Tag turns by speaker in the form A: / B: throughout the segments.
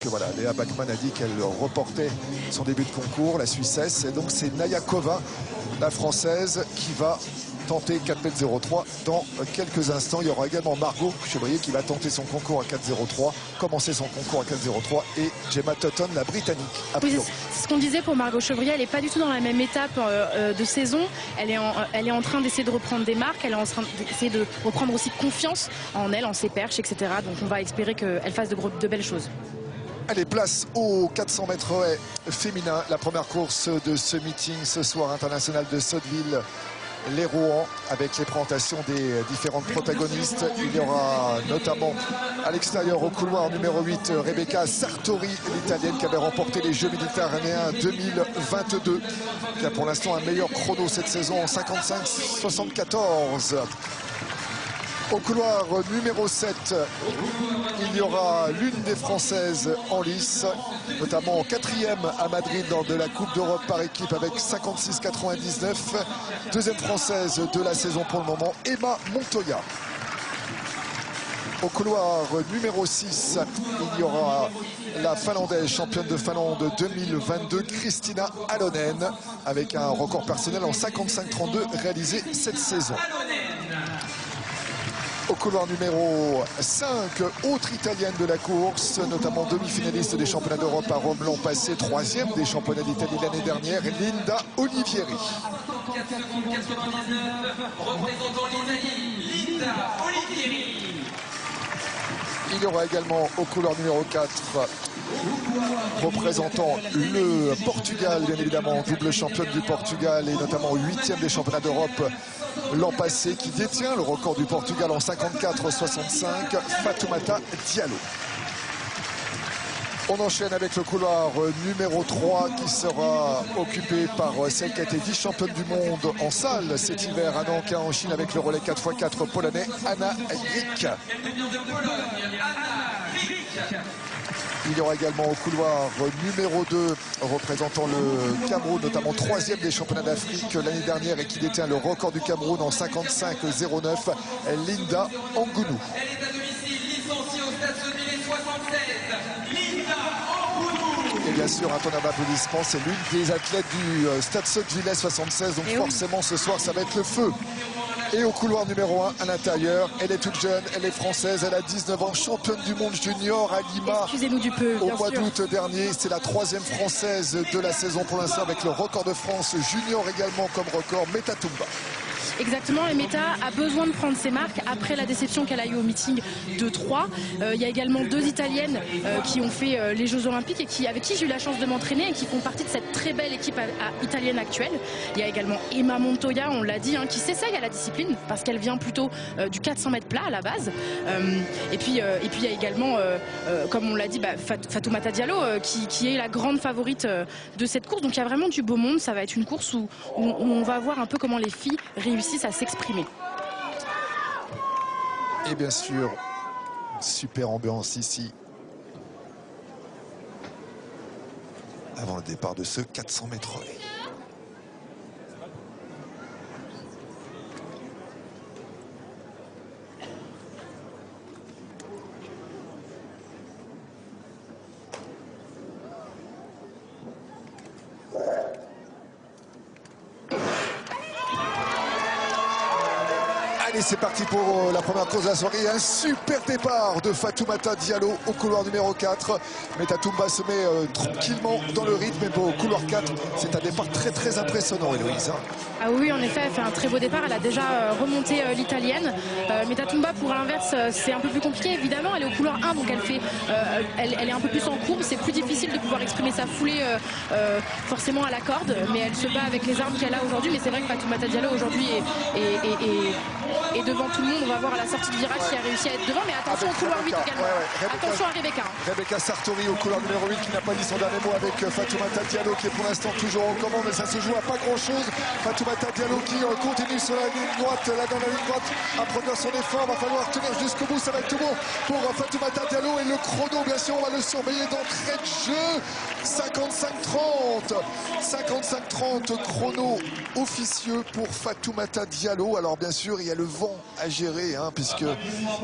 A: Voilà, Léa Bachmann a dit qu'elle reportait son début de concours, la Suissesse, et donc c'est Nayakova, la Française, qui va tenter 4m03 dans quelques instants. Il y aura également Margot Chevrier qui va tenter son concours à 4m03, commencer son concours à 4m03, et Gemma Totten, la Britannique.
B: Oui, c'est ce qu'on disait pour Margot Chevrier, elle n'est pas du tout dans la même étape de saison. Elle est en train d'essayer de reprendre des marques, elle est en train d'essayer de reprendre aussi confiance en elle, en ses perches, etc. Donc on va espérer qu'elle fasse de belles choses.
A: Allez, place au 400 mètres haies féminin, la première course de ce meeting ce soir international de Sotteville. Les Rouen, avec les présentations des différentes protagonistes. Il y aura notamment à l'extérieur au couloir numéro 8 Rebecca Sartori, l'italienne qui avait remporté les Jeux méditerranéens 2022, qui a pour l'instant un meilleur chrono cette saison en 55-74. Au couloir numéro 7, il y aura l'une des Françaises en lice, notamment en 4e à Madrid lors de la Coupe d'Europe par équipe avec 56,99. Deuxième Française de la saison pour le moment, Emma Montoya. Au couloir numéro 6, il y aura la Finlandaise, championne de Finlande 2022, Kristina Alonen, avec un record personnel en 55,32 réalisé cette saison. Au couloir numéro 5, autre italienne de la course, notamment demi-finaliste des championnats d'Europe à Rome l'an passé, 3e des championnats d'Italie l'année dernière, Linda Olivieri. Il y aura également au couloir numéro 4, représentant le Portugal, bien évidemment, double championne du Portugal et notamment 8e des championnats d'Europe l'an passé, qui détient le record du Portugal en 54,65, Fatoumata Diallo. On enchaîne avec le couloir numéro 3 qui sera occupé par celle qui a été vice-championne du monde en salle cet hiver à Nankin en Chine avec le relais 4x4 polonais Anna Rik. Il y aura également au couloir numéro 2 représentant le Cameroun, notamment 3e des championnats d'Afrique l'année dernière et qui détient le record du Cameroun en 55,09, Linda Angounou. Et bien sûr, un tonnerre d'applaudissements, c'est l'une des athlètes du Stade Sotteville 76, donc forcément ce soir ça va être le feu. Et au couloir numéro 1 à l'intérieur, elle est toute jeune, elle est française, elle a 19 ans, championne du monde junior à Lima.
B: Excusez-nous du peu,
A: au mois d'août dernier. C'est la 3e française de la saison pour l'instant avec le record de France junior également comme record, Meta Toumba.
B: Exactement, et Meta a besoin de prendre ses marques après la déception qu'elle a eue au meeting de Troyes. Il y a également 2 Italiennes qui ont fait les Jeux Olympiques et avec qui j'ai eu la chance de m'entraîner et qui font partie de cette très belle équipe italienne actuelle. Il y a également Emma Montoya, on l'a dit, qui s'essaye à la discipline parce qu'elle vient plutôt du 400 mètres plat à la base. Et puis il y a également, comme on l'a dit, Fatoumata Diallo qui est la grande favorite de cette course. Donc il y a vraiment du beau monde. Ça va être une course où on va voir un peu comment les filles réussissent à s'exprimer.
A: Et bien sûr, super ambiance ici avant le départ de ce 400 mètres haies. Allez, c'est parti pour la première course de la soirée. Un super départ de Fatoumata Diallo au couloir numéro 4. Meta Toumba se met tranquillement dans le rythme. Mais bon, au couloir 4, c'est un départ très impressionnant, Héloïse.
B: Ah oui, en effet, elle fait un très beau départ. Elle a déjà remonté l'italienne. Meta Toumba, pour l'inverse, c'est un peu plus compliqué. Évidemment, elle est au couloir 1, donc elle est un peu plus en courbe. C'est plus difficile de pouvoir exprimer sa foulée forcément à la corde. Mais elle se bat avec les armes qu'elle a aujourd'hui. Mais c'est vrai que Fatoumata Diallo aujourd'hui est devant tout le monde. On va voir à la sortie de virage qui a réussi à être devant. Mais attention au couloir 8 également. Attention à Rebecca.
A: Rebecca Sartori au couloir numéro 8 qui n'a pas dit son dernier mot avec Fatoumata Diallo qui est pour l'instant toujours en commande. Mais ça se joue à pas grand chose. Fatoumata Diallo qui continue sur la ligne droite, là dans la ligne droite, à produire son effort. Va falloir tenir jusqu'au bout. Ça va être tout bon pour Fatoumata Diallo. Et le chrono, bien sûr, on va le surveiller d'entrée de jeu. 55-30. 55-30 chrono officieux pour Fatoumata Diallo. Alors bien sûr, il y a le le vent à gérer, hein, puisque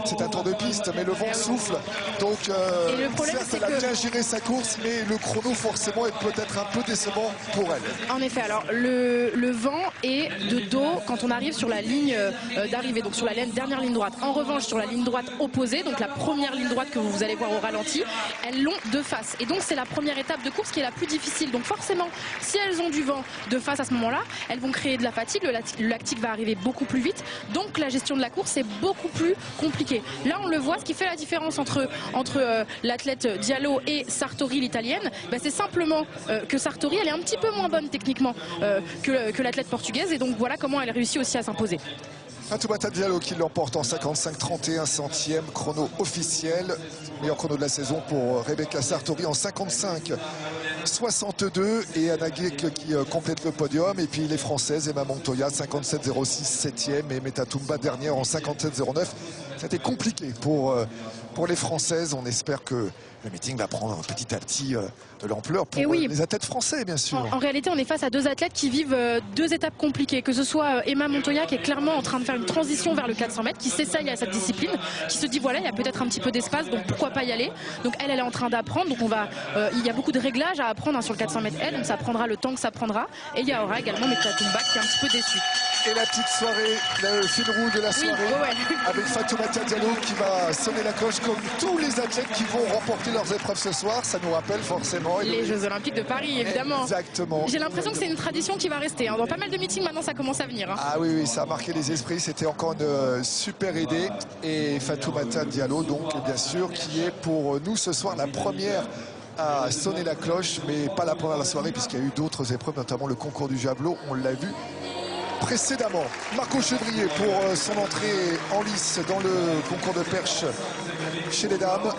A: c'est un tour de piste, mais le vent souffle. Donc, certes, elle a bien géré sa course, mais le chrono, forcément, est peut-être un peu décevant pour elle.
B: En effet, alors le vent est de dos quand on arrive sur la ligne d'arrivée, donc sur la dernière ligne droite. En revanche, sur la ligne droite opposée, donc la première ligne droite que vous allez voir au ralenti, elles l'ont de face. Et donc, c'est la première étape de course qui est la plus difficile. Donc, forcément, si elles ont du vent de face à ce moment-là, elles vont créer de la fatigue. Le lactique va arriver beaucoup plus vite. Donc, la gestion de la course est beaucoup plus compliquée. Là, on le voit, ce qui fait la différence entre l'athlète Diallo et Sartori, l'italienne, c'est simplement que Sartori, elle est un petit peu moins bonne techniquement que l'athlète portugaise. Et donc, voilà comment elle réussit aussi à s'imposer.
A: Fatoumata Diallo qui l'emporte en 55-31 centième, chrono officiel. Meilleur chrono de la saison pour Rebecca Sartori en 55-62. Et Anna Guek qui complète le podium. Et puis les Françaises, Emma Montoya 57-06 7e et Meta Toumba dernière en 57-09. C'était compliqué pour les Françaises. On espère que le meeting va prendre petit à petit de l'ampleur pour les athlètes français, bien sûr.
B: En réalité, on est face à deux athlètes qui vivent deux étapes compliquées. Que ce soit Emma Montoya qui est clairement en train de faire une transition vers le 400 mètres, qui s'essaye à cette discipline, qui se dit voilà, il y a peut-être un petit peu d'espace, donc pourquoi pas y aller. Donc elle est en train d'apprendre. Donc il y a beaucoup de réglages à apprendre sur le 400 mètres elle, donc ça prendra le temps que ça prendra. Et il y aura également Meta Toumba qui est un petit peu déçue.
A: Et la petite soirée, le fil rouge de la soirée, avec Fatoumata Diallo qui va sonner la cloche comme tous les athlètes qui vont remporter leurs épreuves ce soir. Ça nous rappelle forcément
B: les Jeux Olympiques de Paris, évidemment.
A: Exactement.
B: J'ai l'impression que c'est une tradition qui va rester. Dans pas mal de meetings, maintenant, ça commence à venir.
A: Ah oui, ça a marqué les esprits. C'était encore une super idée. Et Fatoumata Diallo, donc, bien sûr, qui est pour nous ce soir la première à sonner la cloche, mais pas la première de la soirée, puisqu'il y a eu d'autres épreuves, notamment le concours du javelot. On l'a vu précédemment. Marco Chevrier pour son entrée en lice dans le concours de perche chez les dames.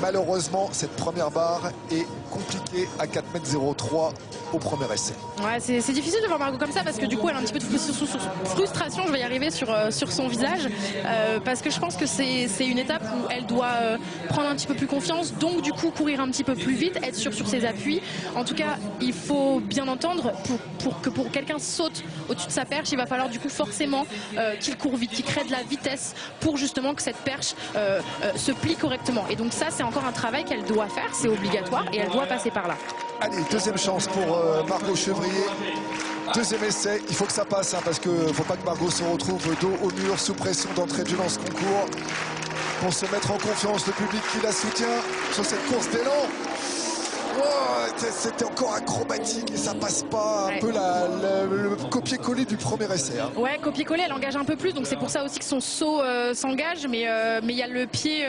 A: Malheureusement, cette première barre est compliquée à 4,03 m au premier essai.
B: Ouais, c'est difficile de voir Margot comme ça parce que du coup elle a un petit peu de frustration, je vais y arriver sur son visage, parce que je pense que c'est une étape où elle doit prendre un petit peu plus confiance, donc du coup courir un petit peu plus vite, être sûr sur ses appuis. En tout cas, il faut bien entendre pour quelqu'un saute au-dessus de sa perche, il va falloir du coup forcément qu'il court vite, qu'il crée de la vitesse pour justement que cette perche se plie correctement. Et donc ça, c'est encore un travail qu'elle doit faire, c'est obligatoire et elle doit passer par là.
A: Allez, deuxième chance pour Margot Chevrier. Deuxième essai, il faut que ça passe, hein, parce qu'il ne faut pas que Margot se retrouve dos au mur, sous pression d'entrée de jeu dans ce concours. Pour se mettre en confiance, le public qui la soutient sur cette course d'élan. Oh, c'était encore acrobatique et ça passe pas. Un peu le copier-coller du premier essai. Hein.
B: Ouais, copier-coller, elle engage un peu plus, donc c'est pour ça aussi que son saut s'engage, mais il y a le pied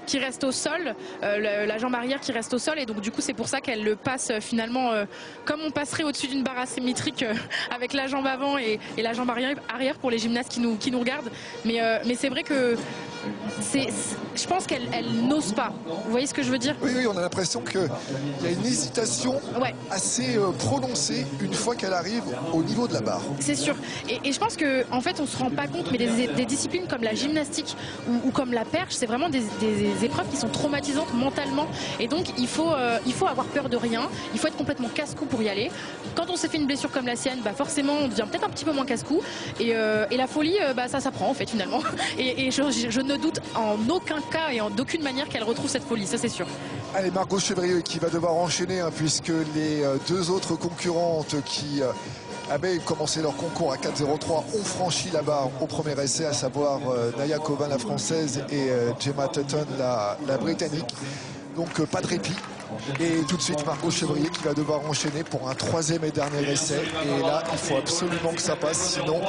B: qui reste au sol, la jambe arrière qui reste au sol, et donc du coup c'est pour ça qu'elle le passe finalement comme on passerait au-dessus d'une barre asymétrique avec la jambe avant et la jambe arrière pour les gymnastes qui nous regardent. Mais c'est vrai que je pense qu'elle n'ose pas. Vous voyez ce que je veux dire?
A: Oui, on a l'impression qu'il y a une hésitation assez prononcée une fois qu'elle arrive au niveau de la barre.
B: C'est sûr. Et je pense qu'en fait, on ne se rend pas compte, mais des disciplines comme la gymnastique ou comme la perche, c'est vraiment des épreuves qui sont traumatisantes mentalement. Et donc, il faut avoir peur de rien. Il faut être complètement casse-cou pour y aller. Quand on s'est fait une blessure comme la sienne, forcément, on devient peut-être un petit peu moins casse-cou. Et la folie, ça s'apprend en fait finalement. Et je ne doute en aucun cas et en d'aucune manière qu'elle retrouve cette folie, ça c'est sûr.
A: Allez, Margot Chevrier qui va devoir enchaîner, hein, puisque les deux autres concurrentes qui avaient commencé leur concours à 4,03 ont franchi la barre au premier essai, à savoir Naya Covin la française et Gemma Tutton la britannique. Donc pas de répit. Et tout de suite Margot Chevrier qui va devoir enchaîner pour un troisième et dernier essai. Et là, il faut absolument que ça passe, sinon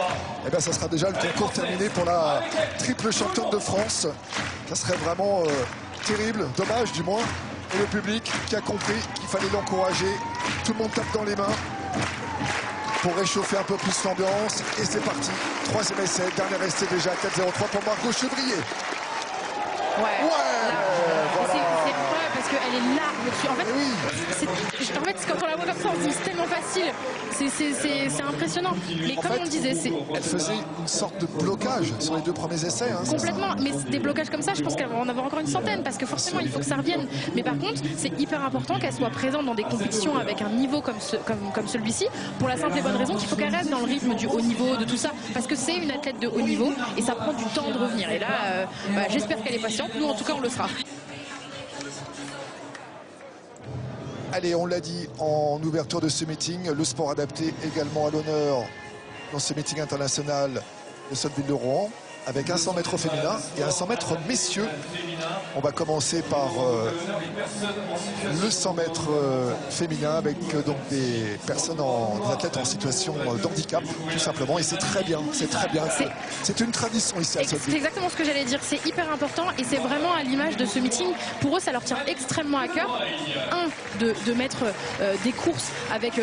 A: ça sera déjà le concours terminé pour la triple championne de France. Ça serait vraiment terrible, dommage du moins. Et le public qui a compris qu'il fallait l'encourager. Tout le monde tape dans les mains pour réchauffer un peu plus l'ambiance. Et c'est parti, troisième essai, dernier essai déjà, 4,03 pour Margot Chevrier.
B: Ouais.
A: Voilà.
B: C'est vrai parce qu'elle elle est large dessus. En fait, quand on la voit comme ça, on se dit c'est tellement facile. C'est impressionnant. Mais comme on le disait,
A: elle faisait une sorte de blocage sur les 2 premiers essais. Hein,
B: complètement. Mais des blocages comme ça, je pense qu'elle va en avoir encore une centaine parce que forcément, il faut que ça revienne. Mais par contre, c'est hyper important qu'elle soit présente dans des compétitions avec un niveau comme celui-ci, pour la simple et bonne raison qu'il faut qu'elle reste dans le rythme du haut niveau, de tout ça, parce que c'est une athlète de haut niveau et ça prend du temps de revenir. Et là, j'espère qu'elle est patiente. Nous, en tout cas, on le sera.
A: Allez, on l'a dit en ouverture de ce meeting, le sport adapté également à l'honneur dans ce meeting international de Sotteville-le-Rohan, avec un 100 mètres féminin et un 100 mètres messieurs. On va commencer par le 100 mètres féminin avec donc des athlètes en situation d'handicap, tout simplement. Et c'est très bien, c'est une tradition ici à Sotteville.
B: C'est exactement ce que j'allais dire, c'est hyper important et c'est vraiment à l'image de ce meeting. Pour eux, ça leur tient extrêmement à cœur, de mettre des courses avec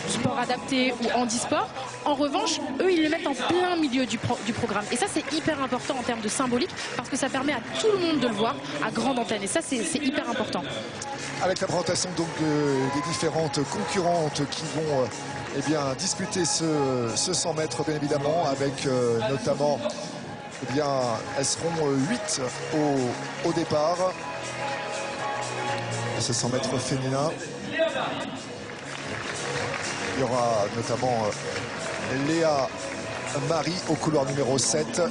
B: sport adapté ou handisport. En revanche, eux, ils le mettent en plein milieu du programme. Et ça, c'est hyper important en termes de symbolique parce que ça permet à tout le monde de le voir à grande antenne. Et ça, c'est hyper important.
A: Avec la présentation donc des différentes concurrentes qui vont disputer ce 100 mètres, bien évidemment, avec notamment, elles seront 8 au départ. Ce 100 mètres féminin. Il y aura notamment Léa Marie au couloir numéro 7.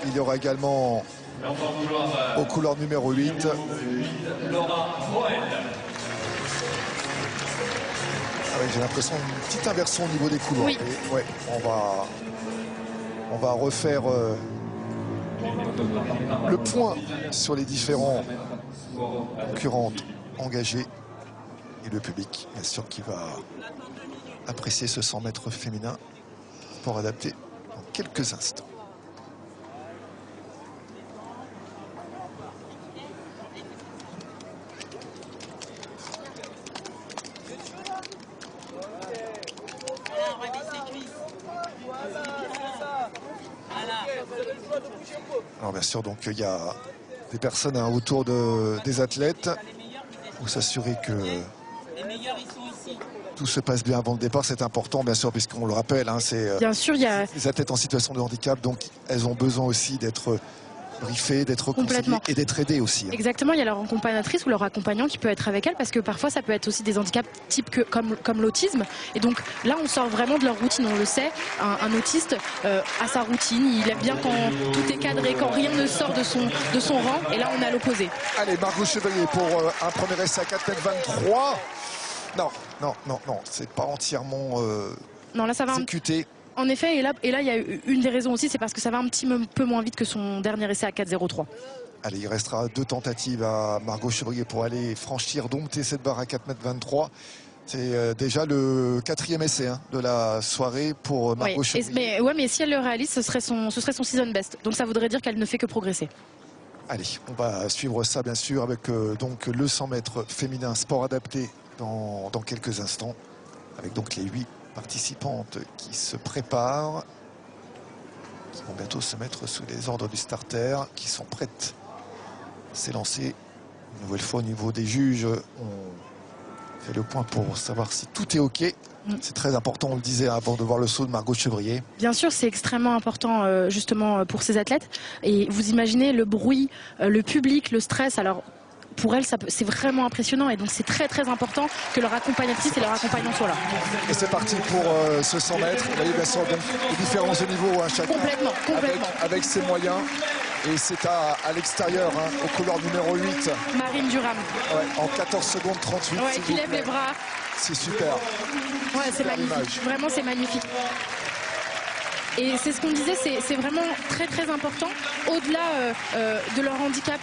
A: Il y aura également au couloir numéro 8 j'ai l'impression d'une petite inversion au niveau des couloirs.
B: Oui.
A: Et, ouais, on va refaire le point sur les différents concurrentes engagées et le public, bien sûr, qui va apprécier ce 100 mètres féminin pour adapter dans quelques instants. Alors bien sûr, donc il y a des personnes autour des athlètes pour s'assurer que tout se passe bien avant le départ. C'est important, bien sûr, puisqu'on le rappelle, hein, c'est
B: bien sûr, il y a
A: des athlètes en situation de handicap, donc elles ont besoin aussi d'être briefées, d'être conseillées et d'être aidées aussi. Hein.
B: Exactement, il y a leur accompagnatrice ou leur accompagnant qui peut être avec elles parce que parfois ça peut être aussi des handicaps comme l'autisme. Et donc là, on sort vraiment de leur routine, on le sait. Un autiste a sa routine, il aime bien quand tout est cadré, quand rien ne sort de son rang. Et là, on est à l'opposé.
A: Allez, Margot Chevalier pour un premier essai à 4,23 m. Non, c'est pas entièrement
B: non, là, ça va
A: exécuté.
B: En effet, et là, il y a une des raisons aussi, c'est parce que ça va un petit peu moins vite que son dernier essai à 4,03.
A: Allez, il restera 2 tentatives à Margot Chevalier pour aller franchir, dompter cette barre à 4,23 m. C'est déjà le 4e essai de la soirée pour Margot Chevalier.
B: Mais si elle le réalise, ce serait son season best. Donc ça voudrait dire qu'elle ne fait que progresser.
A: Allez, on va suivre ça bien sûr avec donc le 100 mètres féminin sport adapté dans quelques instants. Avec donc les 8 participantes qui se préparent, qui vont bientôt se mettre sous les ordres du starter, qui sont prêtes à s'élancer. Une nouvelle fois au niveau des juges, on fait le point pour savoir si tout est OK. C'est très important, on le disait avant de voir le saut de Margot Chevrier.
B: Bien sûr, c'est extrêmement important justement pour ces athlètes. Et vous imaginez le bruit, le public, le stress. Alors pour elles, c'est vraiment impressionnant et donc c'est très important que leur accompagnatrice et leur accompagnant soient là.
A: Et c'est parti pour ce 100 mètres. Vous voyez bien sûr les différences de niveau, hein, chacun
B: complètement.
A: Avec ses moyens. Et c'est à l'extérieur, hein, au couloir numéro 8.
B: Marine Duram.
A: Ouais, en 14 secondes 38.
B: Ouais, qui lève les bras.
A: C'est super.
B: Ouais, c'est magnifique. Vraiment, c'est magnifique. Et c'est ce qu'on disait, c'est vraiment très important. Au-delà de leur handicap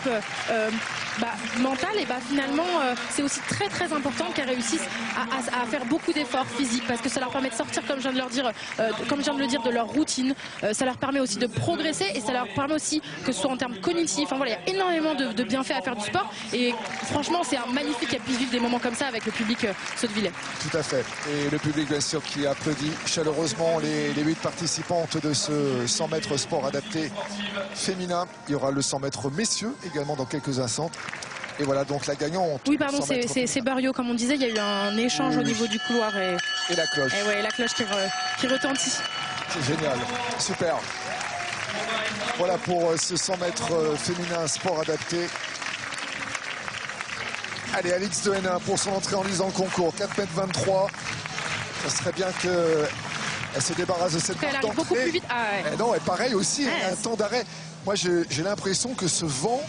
B: mental, et finalement, c'est aussi très important qu'elles réussissent à faire beaucoup d'efforts physiques parce que ça leur permet de sortir, comme je viens de le dire, de leur routine. Ça leur permet aussi de progresser et ça leur permet aussi que ce soit en termes cognitifs. Enfin, voilà, il y a énormément de bienfaits à faire du sport et franchement, c'est magnifique qu'elles puissent vivre des moments comme ça avec le public sottevillais.
A: Tout à fait. Et le public, bien sûr, qui applaudit chaleureusement les 8 participantes de ce 100 mètres sport adapté féminin. Il y aura le 100 mètres messieurs également dans quelques instants. Et voilà donc la gagnante.
B: Oui, pardon, c'est Barrio, comme on disait, il y a eu un échange au niveau du couloir. Et
A: la cloche.
B: Et ouais, la cloche qui retentit.
A: C'est génial, super. Voilà pour ce 100 mètres féminin sport adapté. Allez, Alix de Hénin pour son entrée en lice dans le concours, 4,23 m. Ça serait bien qu'elle se débarrasse de cette
B: Elle arrive beaucoup plus vite. Ah, ouais.
A: Et non, et pareil aussi, un temps d'arrêt. Moi, j'ai l'impression que ce vent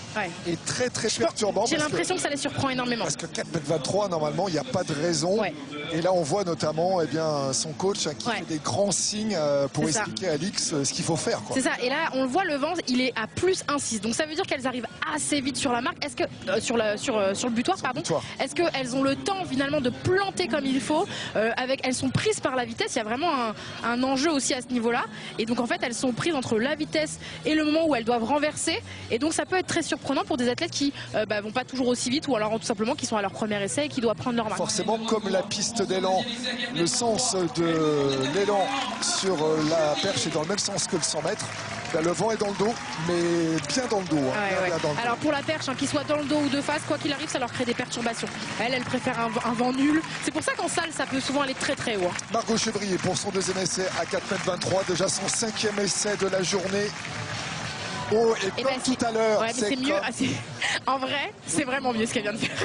A: est très perturbant.
B: J'ai l'impression que ça les surprend énormément.
A: Parce que 4,23 m, normalement, il n'y a pas de raison. Ouais. Et là, on voit notamment son coach qui fait des grands signes pour expliquer à Alix ce qu'il faut faire.
B: C'est ça. Et là, on le voit, le vent, il est à plus 1,6. Donc ça veut dire qu'elles arrivent assez vite sur la marque. Est-ce que sur le butoir, pardon. Est-ce qu'elles ont le temps finalement de planter comme il faut elles sont prises par la vitesse. Il y a vraiment un enjeu aussi à ce niveau-là. Et donc en fait, elles sont prises entre la vitesse et le moment où elles doivent renverser, et donc ça peut être très surprenant pour des athlètes qui vont pas toujours aussi vite, ou alors tout simplement qui sont à leur premier essai et qui doivent prendre leur marque.
A: Forcément, comme la piste d'élan, le sens de l'élan sur la perche est dans le même sens que le 100 mètres. Là, le vent est dans le dos, mais bien dans le dos. Bien dans le
B: alors pour la perche, qu'il soit dans le dos ou de face, quoi qu'il arrive, ça leur crée des perturbations. Elle préfère un vent nul. C'est pour ça qu'en salle, ça peut souvent aller très haut.
A: Margot Chevrier pour son deuxième essai à 4,23 m, déjà son 5e essai de la journée. Oh, et comme tout à l'heure,
B: c'est mieux. En vrai, c'est vraiment mieux ce qu'elle vient de faire.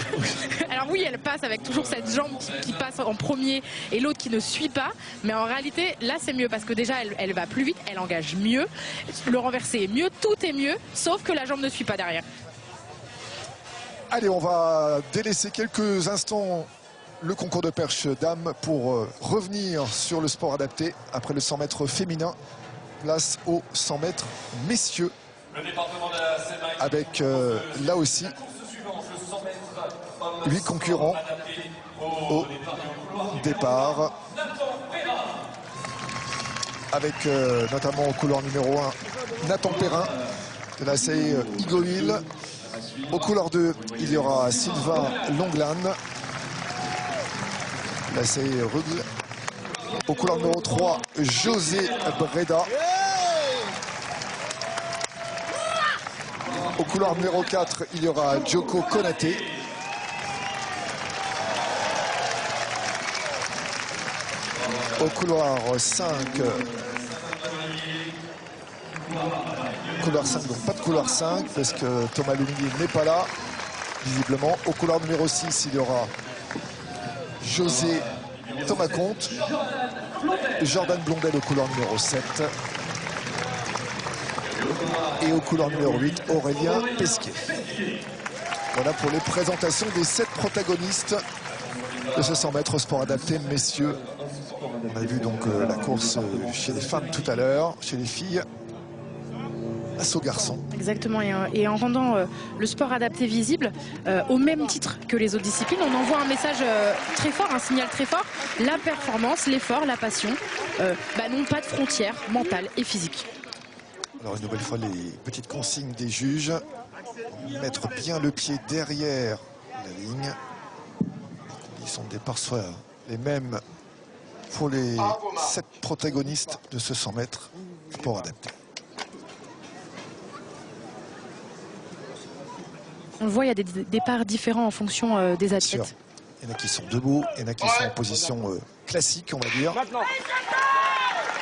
B: Alors oui, elle passe avec toujours cette jambe qui passe en premier et l'autre qui ne suit pas. Mais en réalité, là, c'est mieux parce que déjà, elle va plus vite, elle engage mieux. Le renversé est mieux, tout est mieux, sauf que la jambe ne suit pas derrière.
A: Allez, on va délaisser quelques instants le concours de perche dames pour revenir sur le sport adapté après le 100 mètres féminin. Place au 100 mètres messieurs. Avec là aussi 8 concurrents au départ, avec notamment au couloir numéro 1 Nathan Perrin de la CAI Igoville. Au couloir 2 il y aura Sylvain Longlan, la CAI Rugl. Au couloir numéro 3 José Breda. Au couloir numéro 4, il y aura Djoko Konaté. Au couloir 5, donc pas de couloir 5 parce que Thomas Lumini n'est pas là, visiblement. Au couloir numéro 6, il y aura José Thomas Comte. Jordan Blondel au couloir numéro 7. Et au couloir numéro 8, Aurélien Pesquet. Voilà pour les présentations des 7 protagonistes de ce 100 mètres sport adapté, messieurs. On a vu donc la course chez les femmes tout à l'heure, chez les filles, face aux garçons.
B: Exactement, et en rendant le sport adapté visible, au même titre que les autres disciplines, on envoie un message très fort, un signal très fort. La performance, l'effort, la passion n'ont pas de frontières mentales et physiques.
A: Alors une nouvelle fois, les petites consignes des juges. Mettre bien le pied derrière la ligne. Les conditions de départ soient les mêmes pour les 7 protagonistes de ce 100 mètres sport adapté.
B: On le voit, il y a des départs différents en fonction des athlètes.
A: Il y en a qui sont debout, il y en a qui sont en position classique, on va dire.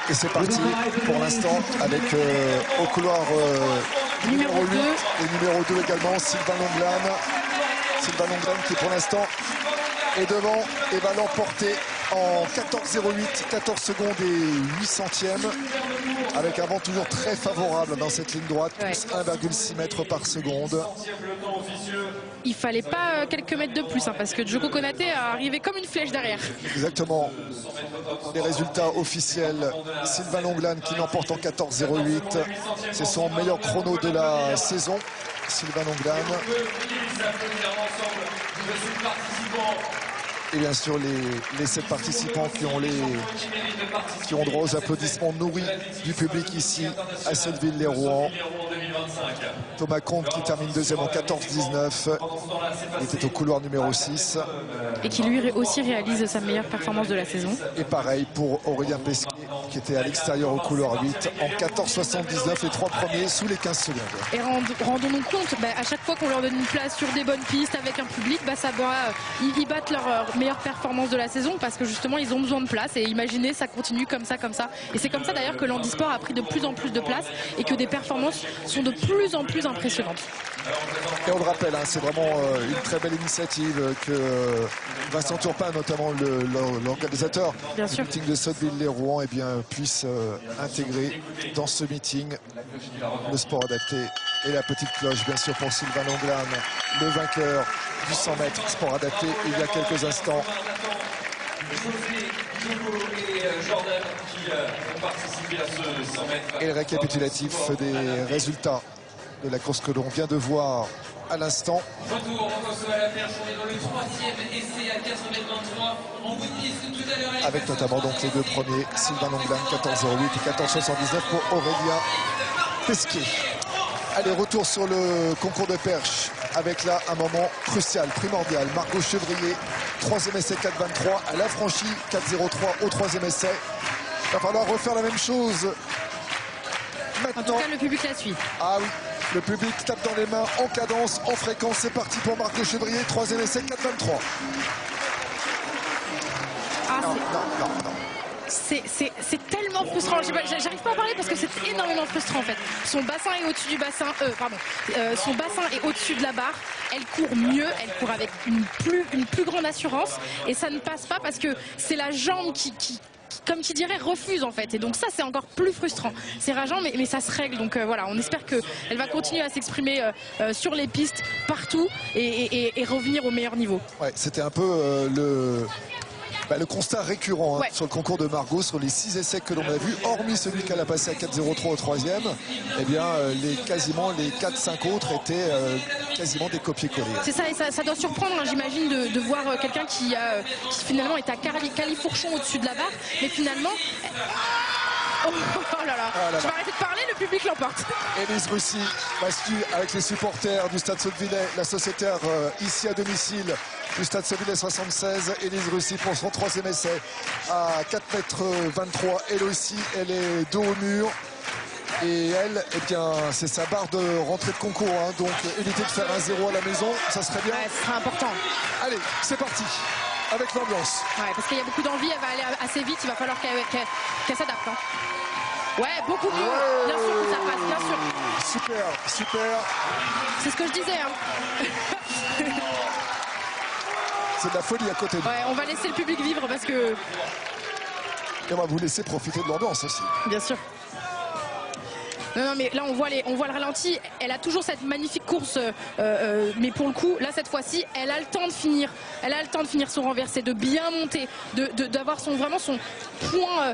A: Et c'est parti pour l'instant avec au couloir numéro 8 et numéro 2 également Sylvain Longlan. Sylvain Longlan qui pour l'instant est devant et va l'emporter en 14,08, 14 secondes et 8 centièmes, avec un vent toujours très favorable dans cette ligne droite, plus 1,6 mètres par seconde.
B: Il fallait pas quelques mètres de plus, parce que Djoko Konaté a arrivé comme une flèche derrière.
A: Exactement. Les résultats officiels, Sylvain Longlan qui l'emporte en 14,08. C'est son meilleur chrono de la saison, Sylvain Longlan. Et bien sûr, les 7 participants qui ont droit aux applaudissements nourris du public ici à Sotteville-lès-Rouen. Thomas Comte qui termine deuxième en 14-19. Il était au couloir numéro 6.
B: Et qui lui aussi réalise sa meilleure performance de la saison.
A: Et pareil pour Aurélien Pesquet qui était à l'extérieur au couloir 8 en 14-79, les 3 premiers sous les 15 secondes.
B: Et rendons-nous compte, à chaque fois qu'on leur donne une place sur des bonnes pistes avec un public, ils battent leur meilleure performance de la saison parce que justement ils ont besoin de place. Et imaginez, ça continue comme ça. Et c'est comme ça d'ailleurs que l'handisport a pris de plus en plus de place et que des performances sont de plus en plus impressionnantes.
A: Et on le rappelle, hein, c'est vraiment une très belle initiative que Vincent Turpin, notamment l'organisateur du meeting de Sotteville-lès-Rouen, puisse intégrer dans ce meeting le sport adapté et la petite cloche, bien sûr, pour Sylvain Longlan, le vainqueur du 100 mètres sport adapté il y a quelques instants. Et le récapitulatif des résultats de la course que l'on vient de voir à l'instant. Avec notamment donc les 2 premiers, Sylvain Longlan 14,08 et 14,79 pour Aurélien Pesquet. Allez, retour sur le concours de perche avec là un moment crucial, primordial. Margot Chevrier, 3e essai 4,23. Elle a franchi 4,03 au 3e essai. Il va falloir refaire la même chose maintenant.
B: En tout cas, le public la suit.
A: Ah oui, le public tape dans les mains en cadence, en fréquence. C'est parti pour Margot Chevrier, 3e essai 4,23. Non.
B: C'est tellement frustrant. J'arrive pas à parler parce que c'est énormément frustrant en fait. Son bassin est au-dessus du bassin. Son bassin est au-dessus de la barre. Elle court mieux, elle court avec une plus grande assurance et ça ne passe pas parce que c'est la jambe qui comme qui dirait refuse en fait, et donc ça c'est encore plus frustrant. C'est rageant mais ça se règle, donc voilà, on espère qu'elle va continuer à s'exprimer sur les pistes partout et revenir au meilleur niveau. Ouais,
A: c'était un peu le constat récurrent sur le concours de Margot, sur les 6 essais que l'on a vus, hormis celui qu'elle a passé à 4,03 au 3e, quasiment les 4-5 autres étaient quasiment des copier-coller.
B: C'est ça, et ça doit surprendre, hein, j'imagine, de voir quelqu'un qui finalement est à califourchon au-dessus de la barre, mais finalement... Oh là là, je vais arrêter de parler, le public l'emporte.
A: Élise Russy, battue avec les supporters du Stade Sottevillais, la sociétaire ici à domicile du Stade Sottevillais 76. Élise Russy pour son 3e essai à 4,23 m. Elle aussi, elle est dos au mur. Et elle, c'est sa barre de rentrée de concours. Hein, donc éviter de faire un 0 à la maison, ça serait bien.
B: Ouais, ce serait important.
A: Allez, c'est parti. Avec l'ambiance.
B: Ouais, parce qu'il y a beaucoup d'envie, elle va aller assez vite, il va falloir qu'elle s'adapte. Hein. Ouais, beaucoup mieux. Ouais. Bien sûr que ça passe, bien sûr.
A: Super.
B: C'est ce que je disais. Hein.
A: C'est de la folie à côté de nous.
B: Ouais, on va laisser le public vivre parce que...
A: Et on va vous laisser profiter de l'ambiance aussi.
B: Bien sûr. Non, mais là on voit le ralenti. Elle a toujours cette magnifique course, mais pour le coup, là cette fois-ci, elle a le temps de finir. Elle a le temps de finir son renversé, de bien monter, d'avoir vraiment son point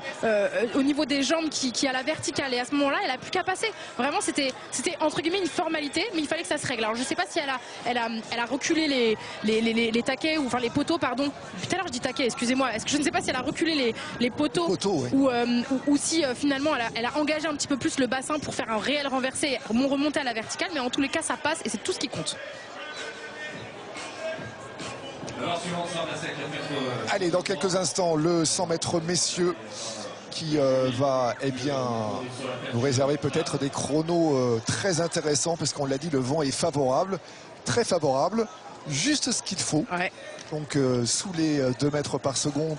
B: au niveau des jambes qui a la verticale. Et à ce moment-là, elle a plus qu'à passer. Vraiment, c'était entre guillemets une formalité, mais il fallait que ça se règle. Alors je sais pas si elle a reculé les taquets ou enfin les poteaux, pardon. Tout à l'heure je dis taquets, excusez-moi. Est-ce que je ne sais pas si elle a reculé les poteaux, ouais. ou si finalement elle a engagé un petit peu plus le bassin pour faire un réel renversé, remonter à la verticale, mais en tous les cas ça passe et c'est tout ce qui compte.
A: Allez, dans quelques instants, le 100 mètres messieurs qui va nous réserver peut-être des chronos très intéressants, parce qu'on l'a dit, le vent est favorable, très favorable, juste ce qu'il faut. Ouais. Donc sous les 2 mètres par seconde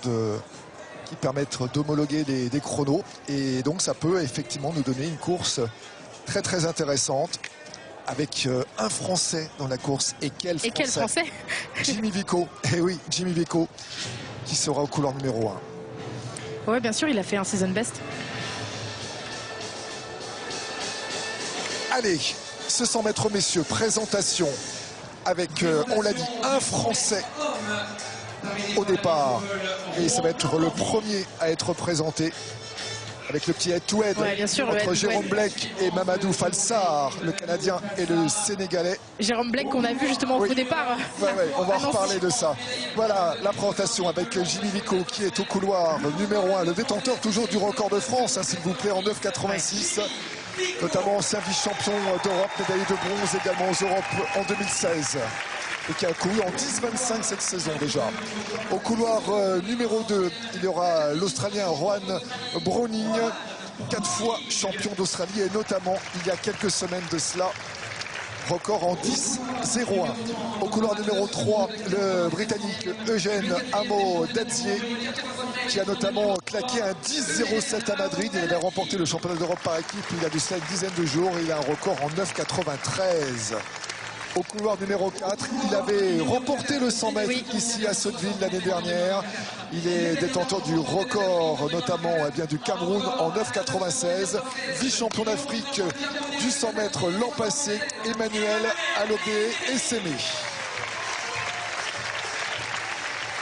A: qui permettent d'homologuer des chronos, et donc ça peut effectivement nous donner une course très très intéressante avec un Français dans la course. Et quel Français Jimmy Vico. Et oui, Jimmy Vico qui sera au couloir numéro 1.
B: Ouais, bien sûr, il a fait un season best.
A: Allez, ce 100 mètres messieurs, présentation avec, on l'a dit, un Français au départ, et ça va être le premier à être présenté. avec le petit head-to-head entre Jérôme Blake et Mamadou Falsar, le Canadien et le Sénégalais.
B: Jérôme Blake qu'on a vu justement au départ.
A: On va reparler de ça. Voilà la présentation avec Jimmy Vico qui est au couloir numéro 1, le détenteur toujours du record de France, hein, s'il vous plaît, en 9,86. Notamment ancien vice-champion d'Europe, médaillé de bronze également aux Europes en 2016. Et qui a couru en 10,25 cette saison déjà. Au couloir numéro 2, il y aura l'Australien Juan Browning, 4 fois champion d'Australie et notamment il y a quelques semaines de cela, record en 10,01. Au couloir numéro 3, le Britannique Eugène Amo-Dadzier, qui a notamment claqué un 10,07 à Madrid. Il avait remporté le championnat d'Europe par équipe il y a de cela une dizaine de jours. Il a un record en 9,93. Au couloir numéro 4, il avait remporté le 100 mètres ici à Sotteville l'année dernière. Il est détenteur du record, notamment du Cameroun en 9,96. Vice-champion d'Afrique du 100 mètres l'an passé, Emmanuel Alobé Essémé.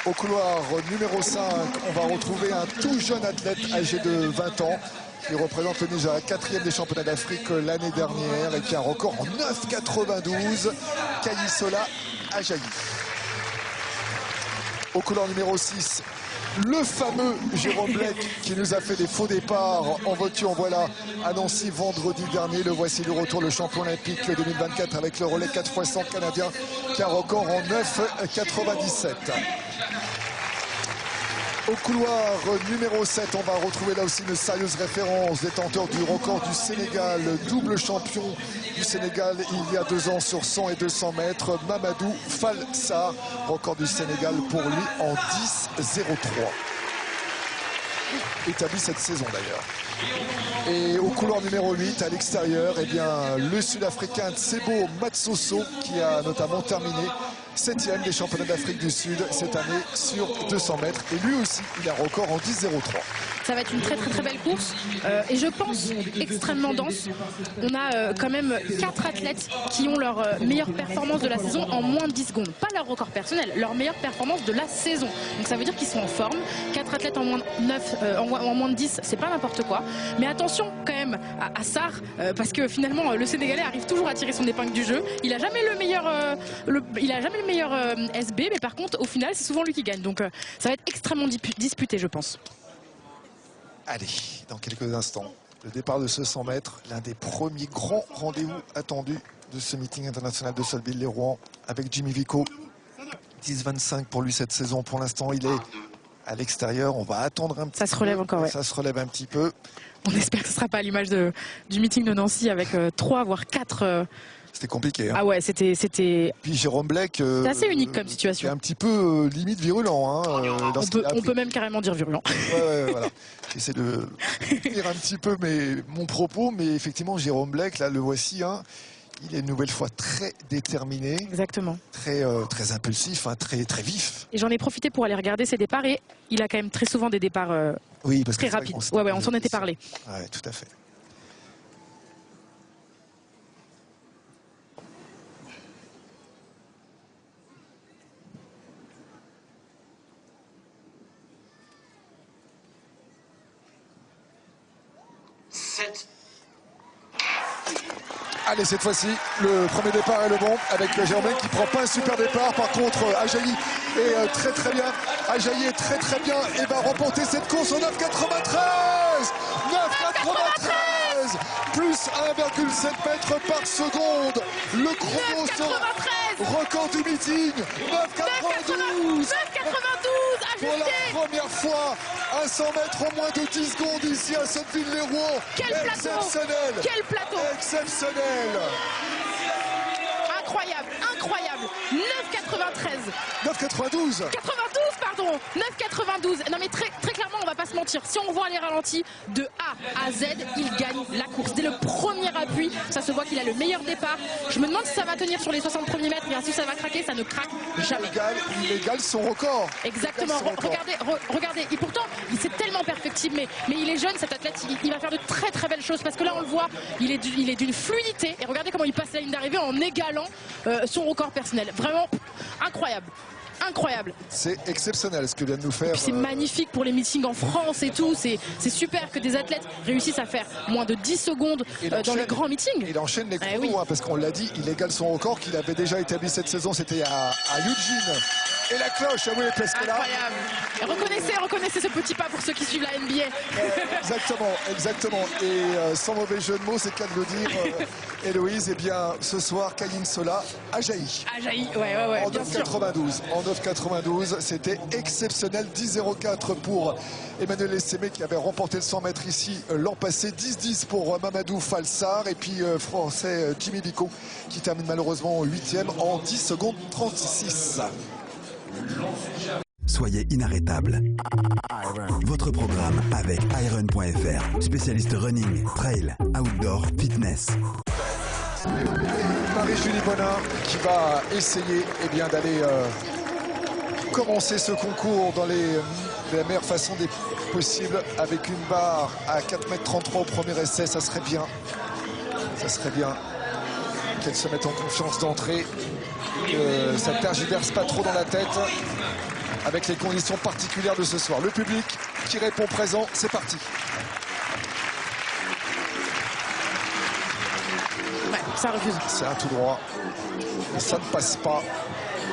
A: Au couloir numéro 5, on va retrouver un tout jeune athlète âgé de 20 ans. qui représente le Nigeria, 4e des championnats d'Afrique l'année dernière et qui a un record en 9,92, Kayisola Ajayi. Au couloir numéro 6, le fameux Jérôme Blake qui nous a fait des faux départs en voiture, voilà, à Nancy vendredi dernier. Le voici de retour, le champion olympique 2024 avec le relais 4x100 canadien qui a un record en 9,97. Au couloir numéro 7, on va retrouver là aussi une sérieuse référence, détenteur du record du Sénégal, double champion du Sénégal il y a 2 ans sur 100 et 200 mètres, Mamadou Falsar, record du Sénégal pour lui en 10,03. Établi cette saison d'ailleurs. Et au couloir numéro 8, à l'extérieur, eh bien, le Sud-Africain Tsebo Matsoso qui a notamment terminé 7e des championnats d'Afrique du Sud cette année sur 200 mètres. Et lui aussi, il a un record en 10,03.
B: Ça va être une très belle course et je pense extrêmement dense. On a quand même 4 athlètes qui ont leur meilleure performance de la saison en moins de 10 secondes. Pas leur record personnel, leur meilleure performance de la saison. Donc ça veut dire qu'ils sont en forme. 4 athlètes en moins de 9, en moins de 10, c'est pas n'importe quoi. Mais attention quand même à Sarr, parce que finalement le Sénégalais arrive toujours à tirer son épingle du jeu. Il a jamais le meilleur SB, mais par contre au final c'est souvent lui qui gagne. Donc ça va être extrêmement disputé, je pense.
A: Allez, dans quelques instants, le départ de ce 100 mètres, l'un des premiers grands rendez-vous attendus de ce meeting international de Sotteville-lès-Rouen avec Jimmy Vico. 10,25 pour lui cette saison. Pour l'instant, il est à l'extérieur. On va attendre un petit peu.
B: Ça se relève encore, ouais.
A: Ça se relève un petit peu.
B: On espère que ce ne sera pas à l'image du meeting de Nancy avec 3 voire 4...
A: C'était compliqué. Hein.
B: Ah ouais, c'était...
A: Puis Jérôme Blake...
B: c'est assez unique comme situation.
A: C'est un petit peu limite virulent. Hein,
B: on peut même carrément dire virulent.
A: Ouais, voilà. J'essaie de dire un petit peu mon propos, mais effectivement, Jérôme Blake, là, le voici, hein, il est une nouvelle fois très déterminé.
B: Exactement.
A: Très impulsif, hein, très vif.
B: Et j'en ai profité pour aller regarder ses départs et il a quand même très souvent des départs
A: parce
B: très rapides. Ouais, on s'en était parlé.
A: Ouais, tout à fait. Allez, cette fois-ci, le premier départ est le bon avec Jérôme qui prend pas un super départ. Par contre, Ajayi est très bien. Ajayi est très bien et va remporter cette course au 9,93. 9,93 plus 1,7 mètres par seconde. Le chrono sera record du meeting. 9,92.
B: 9,92.
A: Pour la première fois, un 100 mètres en moins de 10 secondes ici à Sotteville-lès-Rouen.
B: Quel plateau!
A: Exceptionnel!
B: Quel plateau!
A: Exceptionnel!
B: Incroyable! 9,93.
A: 9,92.
B: 92, pardon. 9,92. Non mais très clairement, on va pas se mentir. Si on voit les ralentis de A à Z, il gagne la course. Dès le premier appui, ça se voit qu'il a le meilleur départ. Je me demande si ça va tenir sur les 60 premiers mètres, mais si ça va craquer, ça ne craque jamais.
A: Il égale son record.
B: Exactement. Regardez. Et pourtant, c'est tellement perfectible, mais il est jeune, cet athlète. Il va faire de très belles choses parce que là, on le voit, il est d'une fluidité. Et regardez comment il passe la ligne d'arrivée en égalant son record personnel. Vraiment incroyable. incroyable.
A: C'est exceptionnel ce que vient de nous faire.
B: C'est magnifique pour les meetings en France et tout. C'est super que des athlètes réussissent à faire moins de 10 secondes dans les grands meetings.
A: Il enchaîne les chronos,
B: oui.
A: parce qu'on l'a dit, il égale son record qu'il avait déjà établi cette saison. C'était à Eugene. Et la cloche, oui, parce que là...
B: Incroyable. Et reconnaissez ce petit pas pour ceux qui suivent la NBA.
A: Exactement. Et sans mauvais jeu de mots, c'est le cas de le dire, Héloïse, eh bien, ce soir, Kayne Sola a jailli.
B: Ouais,
A: En
B: bien sûr.
A: 9,92. En 9,92, c'était exceptionnel. 10,04 pour Emmanuel Essémé qui avait remporté le 100 mètres ici l'an passé. 10,10 pour Mamadou Falsar. Et puis français Jimmy Bicot qui termine malheureusement 8e en 10 secondes 36.
C: Soyez inarrêtable. Votre programme avec Iron.fr, spécialiste running, trail, outdoor, fitness.
A: Marie-Julie Bonin qui va essayer d'aller commencer ce concours dans de la meilleure façon possible avec une barre à 4,33 m au premier essai. Ça serait bien qu'elle se mette en confiance d'entrée, que ça ne tergiverse pas trop dans la tête avec les conditions particulières de ce soir. Le public qui répond présent, c'est parti.
B: Ouais, ça refuse.
A: C'est un tout droit. Et ça ne passe pas,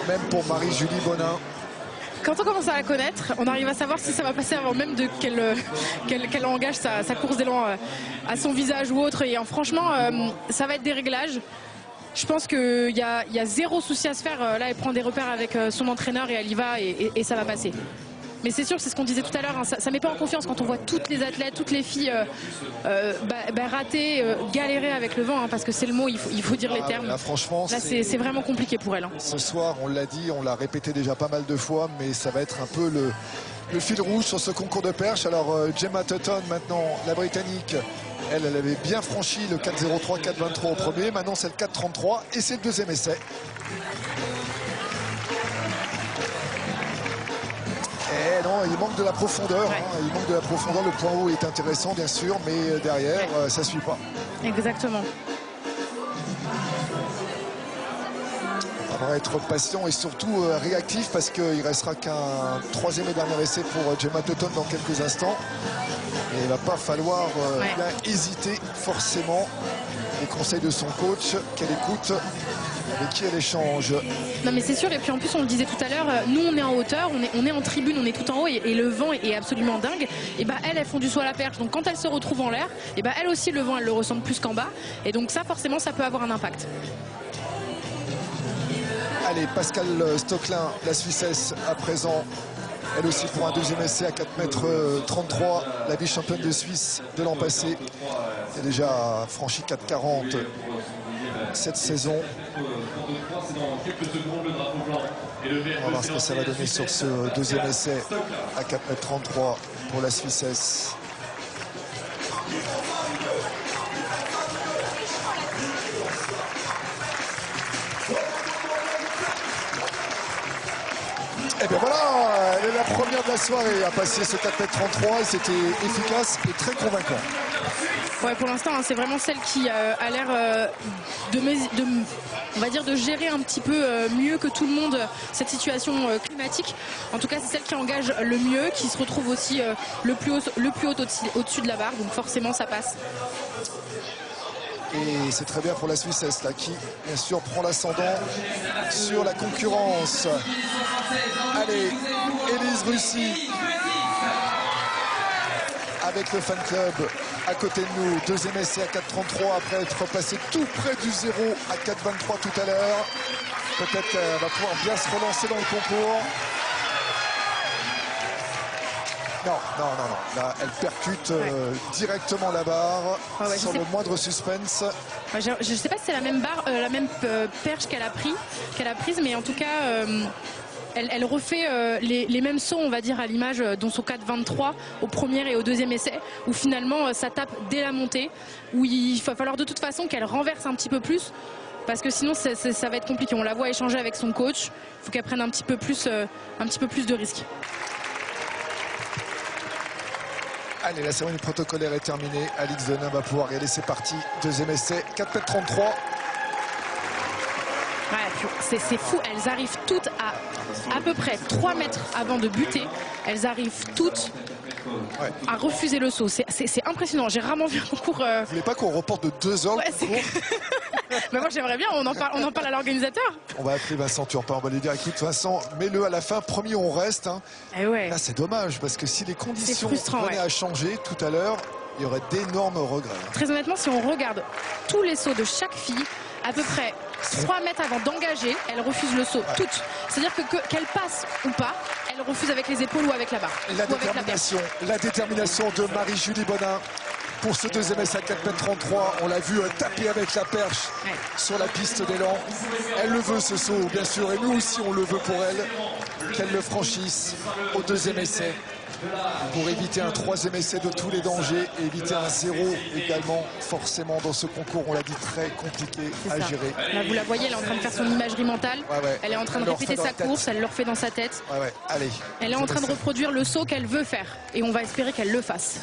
A: même pour Marie-Julie Bonin.
B: Quand on commence à la connaître, on arrive à savoir si ça va passer avant même qu'elle engage sa course d'élan à son visage ou autre. Et franchement, ça va être des réglages. Je pense qu'il y a zéro souci à se faire. Là, elle prend des repères avec son entraîneur et elle y va et ça va passer. Mais c'est sûr, c'est ce qu'on disait tout à l'heure, hein, ça ne met pas en confiance quand on voit toutes les athlètes, toutes les filles rater, galérer avec le vent, hein, parce que c'est le mot, il faut dire les termes.
A: Là, franchement,
B: c'est vraiment compliqué pour elle. Hein.
A: Ce soir, on l'a dit, on l'a répété déjà pas mal de fois, mais ça va être un peu le fil rouge sur ce concours de perche. Alors, Gemma Tutton, maintenant, la Britannique, elle avait bien franchi le 4,03, 4,23 au premier. Maintenant, c'est le 4,33 et c'est le deuxième essai. Eh non, il manque de la profondeur.
B: Ouais.
A: Hein, il manque de la profondeur. Le point haut est intéressant, bien sûr, mais derrière, ça ne suit pas.
B: Exactement.
A: On va être patient et surtout réactif parce qu'il ne restera qu'un troisième et dernier essai pour Gemma Tutton dans quelques instants. Et il ne va pas falloir bien hésiter forcément. Les conseils de son coach, qu'elle écoute, avec qui elle échange.
B: Non mais c'est sûr, et puis en plus on le disait tout à l'heure, nous on est en hauteur, on est en tribune, on est tout en haut et le vent est absolument dingue. Et elles font du saut à la perche, donc quand elles se retrouvent en l'air, elle aussi le vent elle le ressent plus qu'en bas. Et donc ça forcément ça peut avoir un impact.
A: Allez, Pascal Stocklin, la Suissesse à présent. Elle aussi pour un deuxième essai à 4,33 m. La vice-championne de Suisse de l'an passé. Elle a déjà franchi 4,40 cette saison. On va voir ce que ça va donner sur ce deuxième essai à 4,33 m pour la Suissesse. Et bien voilà, elle est la première de la soirée à passer ce 4,33 m et c'était efficace et très convaincant.
B: Ouais, pour l'instant, hein, c'est vraiment celle qui a l'air on va dire de gérer un petit peu mieux que tout le monde cette situation climatique. En tout cas, c'est celle qui engage le mieux, qui se retrouve aussi le plus haut au-dessus de la barre. Donc forcément, ça passe.
A: Et c'est très bien pour la Suissesse là, qui bien sûr prend l'ascendant sur la concurrence. Allez, Élise Russi avec le fan club à côté de nous. Deuxième essai à 4,33 après être passé tout près du 0 à 4,23 tout à l'heure. Peut-être qu'elle va pouvoir bien se relancer dans le concours. Non. Là, elle percute directement la barre sans le moindre suspense.
B: Je ne sais pas si c'est la même barre, la même perche qu'elle a prise, mais en tout cas, elle refait les mêmes sauts, on va dire, à l'image dans son 4,23 au premier et au deuxième essai, où finalement ça tape dès la montée, où il va falloir de toute façon qu'elle renverse un petit peu plus. Parce que sinon ça va être compliqué. On la voit échanger avec son coach. Il faut qu'elle prenne un petit peu plus de risques.
A: Allez, la cérémonie protocolaire est terminée. Alix Denain va pouvoir y aller, c'est parti. Deuxième essai, 4,33 m.
B: Ouais, c'est fou, elles arrivent toutes à peu près 3 mètres avant de buter. Elles arrivent toutes à refuser le saut. C'est impressionnant. J'ai rarement vu un concours.
A: Vous voulez pas qu'on reporte de 2 heures le concours?
B: Mais moi j'aimerais bien, on en parle à l'organisateur.
A: On va appeler Vincent Turpin, on va lui dire écoute Vincent, mets-le à la fin, promis on reste. Hein.
B: Ouais.
A: Là c'est dommage parce que si les conditions venaient à changer tout à l'heure, il y aurait d'énormes regrets.
B: Très honnêtement, si on regarde tous les sauts de chaque fille, à peu près 3 mètres avant d'engager, elle refuse le saut, toutes. C'est-à-dire qu'elle passe ou pas, elle refuse avec les épaules ou avec la barre.
A: La détermination de Marie-Julie Bonin pour ce deuxième essai à 4,33 m. On l'a vu taper avec la perche sur la piste d'élan. Elle le veut ce saut, bien sûr, et nous aussi on le veut pour elle. Qu'elle le franchisse au deuxième essai pour éviter un troisième essai de tous les dangers et éviter un 0 également. Forcément dans ce concours, on l'a dit, très compliqué à gérer.
B: Là, vous la voyez, elle est en train de faire son imagerie mentale. Elle est en train de répéter sa course, elle le refait dans sa tête.
A: Allez,
B: elle est en train de reproduire le saut qu'elle veut faire et on va espérer qu'elle le fasse.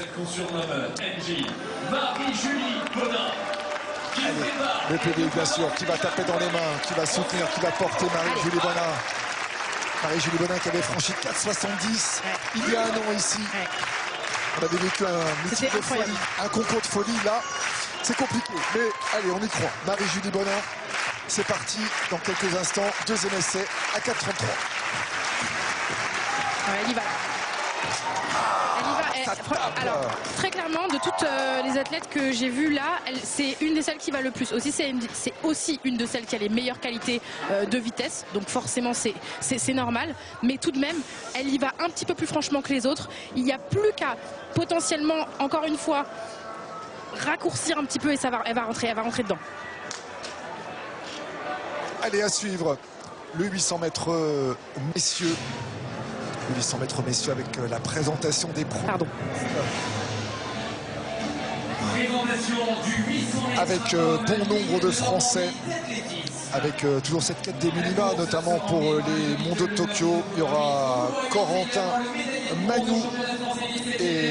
D: Marie-Julie Bonin.
A: Le public bien sûr qui va taper dans les mains, qui va soutenir, qui va porter Marie-Julie Bonin. Marie-Julie Bonin qui avait franchi 4,70 il y a un an ici. On avait vécu un meeting de folie, un concours de folie. Là, c'est compliqué, mais allez, on y croit. Marie-Julie Bonin, c'est parti dans quelques instants. Deuxième essai à 4,33.
B: Elle y va. Alors, très clairement, de toutes les athlètes que j'ai vues là, c'est une des celles qui va le plus. C'est aussi une de celles qui a les meilleures qualités de vitesse. Donc forcément, c'est normal. Mais tout de même, elle y va un petit peu plus franchement que les autres. Il n'y a plus qu'à potentiellement, encore une fois, raccourcir un petit peu et elle va rentrer dedans.
A: Allez, à suivre le 800 mètres messieurs. 800 mètres messieurs avec la présentation des pros. Avec bon nombre de Français, avec toujours cette quête des minima, notamment pour les mondiaux de Tokyo. Il y aura Corentin Magnou et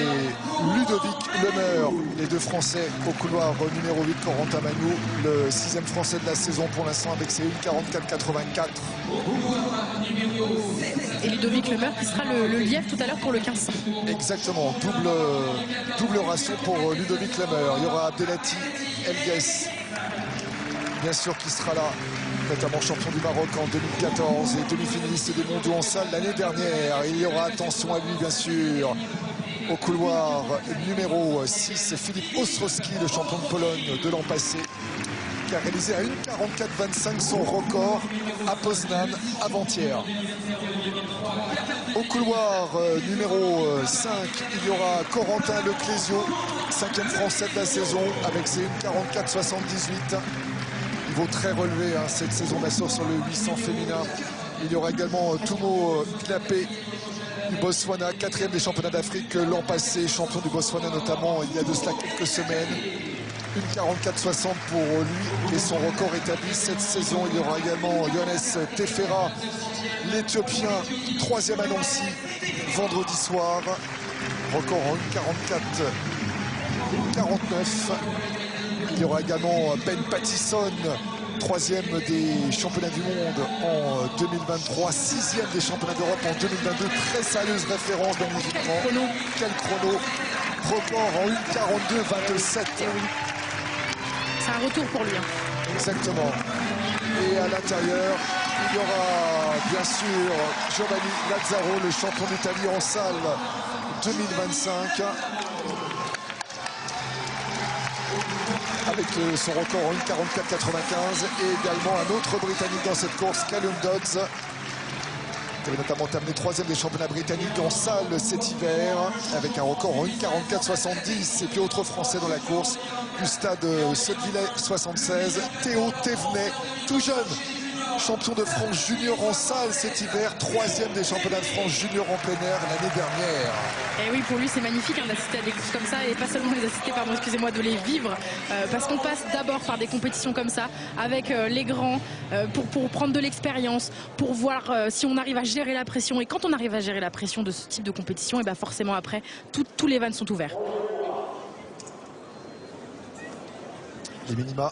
A: Ludovic Lemeur, les deux Français au couloir numéro 8. Corentin Magnou, le 6e Français de la saison pour l'instant avec ses 1,44,84.
B: Et Ludovic Lemeur qui sera le lièvre tout à l'heure pour le 1500.
A: Exactement, double ration pour Ludovic Lemeur. Il y aura Abdelati Elgues, bien sûr, qui sera là, notamment champion du Maroc en 2014 et demi-finaliste des mondiaux en salle l'année dernière. Il y aura, attention à lui bien sûr, au couloir numéro 6, Philippe Ostrowski, le champion de Pologne de l'an passé, qui a réalisé à 1,44,25 son record à Poznan avant-hier. Au couloir numéro 5, il y aura Corentin Leclésio, 5e Français de la saison avec ses 1,44,78. Niveau très relevé cette saison d'assaut sur le 800 féminin. Il y aura également Tumo Knapé du Botswana, 4e des championnats d'Afrique l'an passé, champion du Botswana notamment il y a de cela quelques semaines. 1,44,60 pour lui et son record établi cette saison. Il y aura également Yohannes Tefera, l'Éthiopien, 3e à Nancy, vendredi soir. Record en 1,44,49. Il y aura également Ben Pattison, 3e des championnats du monde en 2023, 6e des championnats d'Europe en 2022. Très sérieuse référence bien évidemment. Quel chrono. Record en 1,42,27.
B: C'est un retour pour lui.
A: Exactement. Et à l'intérieur, il y aura bien sûr Giovanni Lazzaro, le champion d'Italie en salle 2025. Avec son record en 1,44,95 et également un autre Britannique dans cette course, Callum Dodds, qui avait notamment terminé 3e des championnats britanniques en salle cet hiver, avec un record en 1,44,70. Et puis autre Français dans la course, du stade Sottevillers 76, Théo Thévenet, tout jeune, champion de France junior en salle cet hiver, 3e des championnats de France junior en plein air l'année dernière.
B: Et oui, pour lui c'est magnifique d'assister à des courses comme ça et pas seulement les assister, pardon, excusez-moi, de les vivre, parce qu'on passe d'abord par des compétitions comme ça avec les grands pour prendre de l'expérience, pour voir si on arrive à gérer la pression. Et quand on arrive à gérer la pression de ce type de compétition, et ben forcément après tous les vannes sont ouverts.
A: Les minima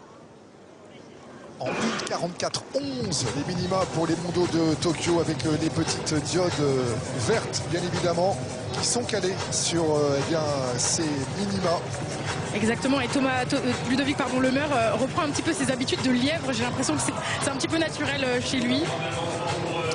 A: en 1:44.11 les minima pour les mondos de Tokyo avec les petites diodes vertes bien évidemment qui sont calées sur eh bien, ces minima.
B: Exactement, et Ludovic Lemeur reprend un petit peu ses habitudes de lièvre. J'ai l'impression que c'est un petit peu naturel chez lui.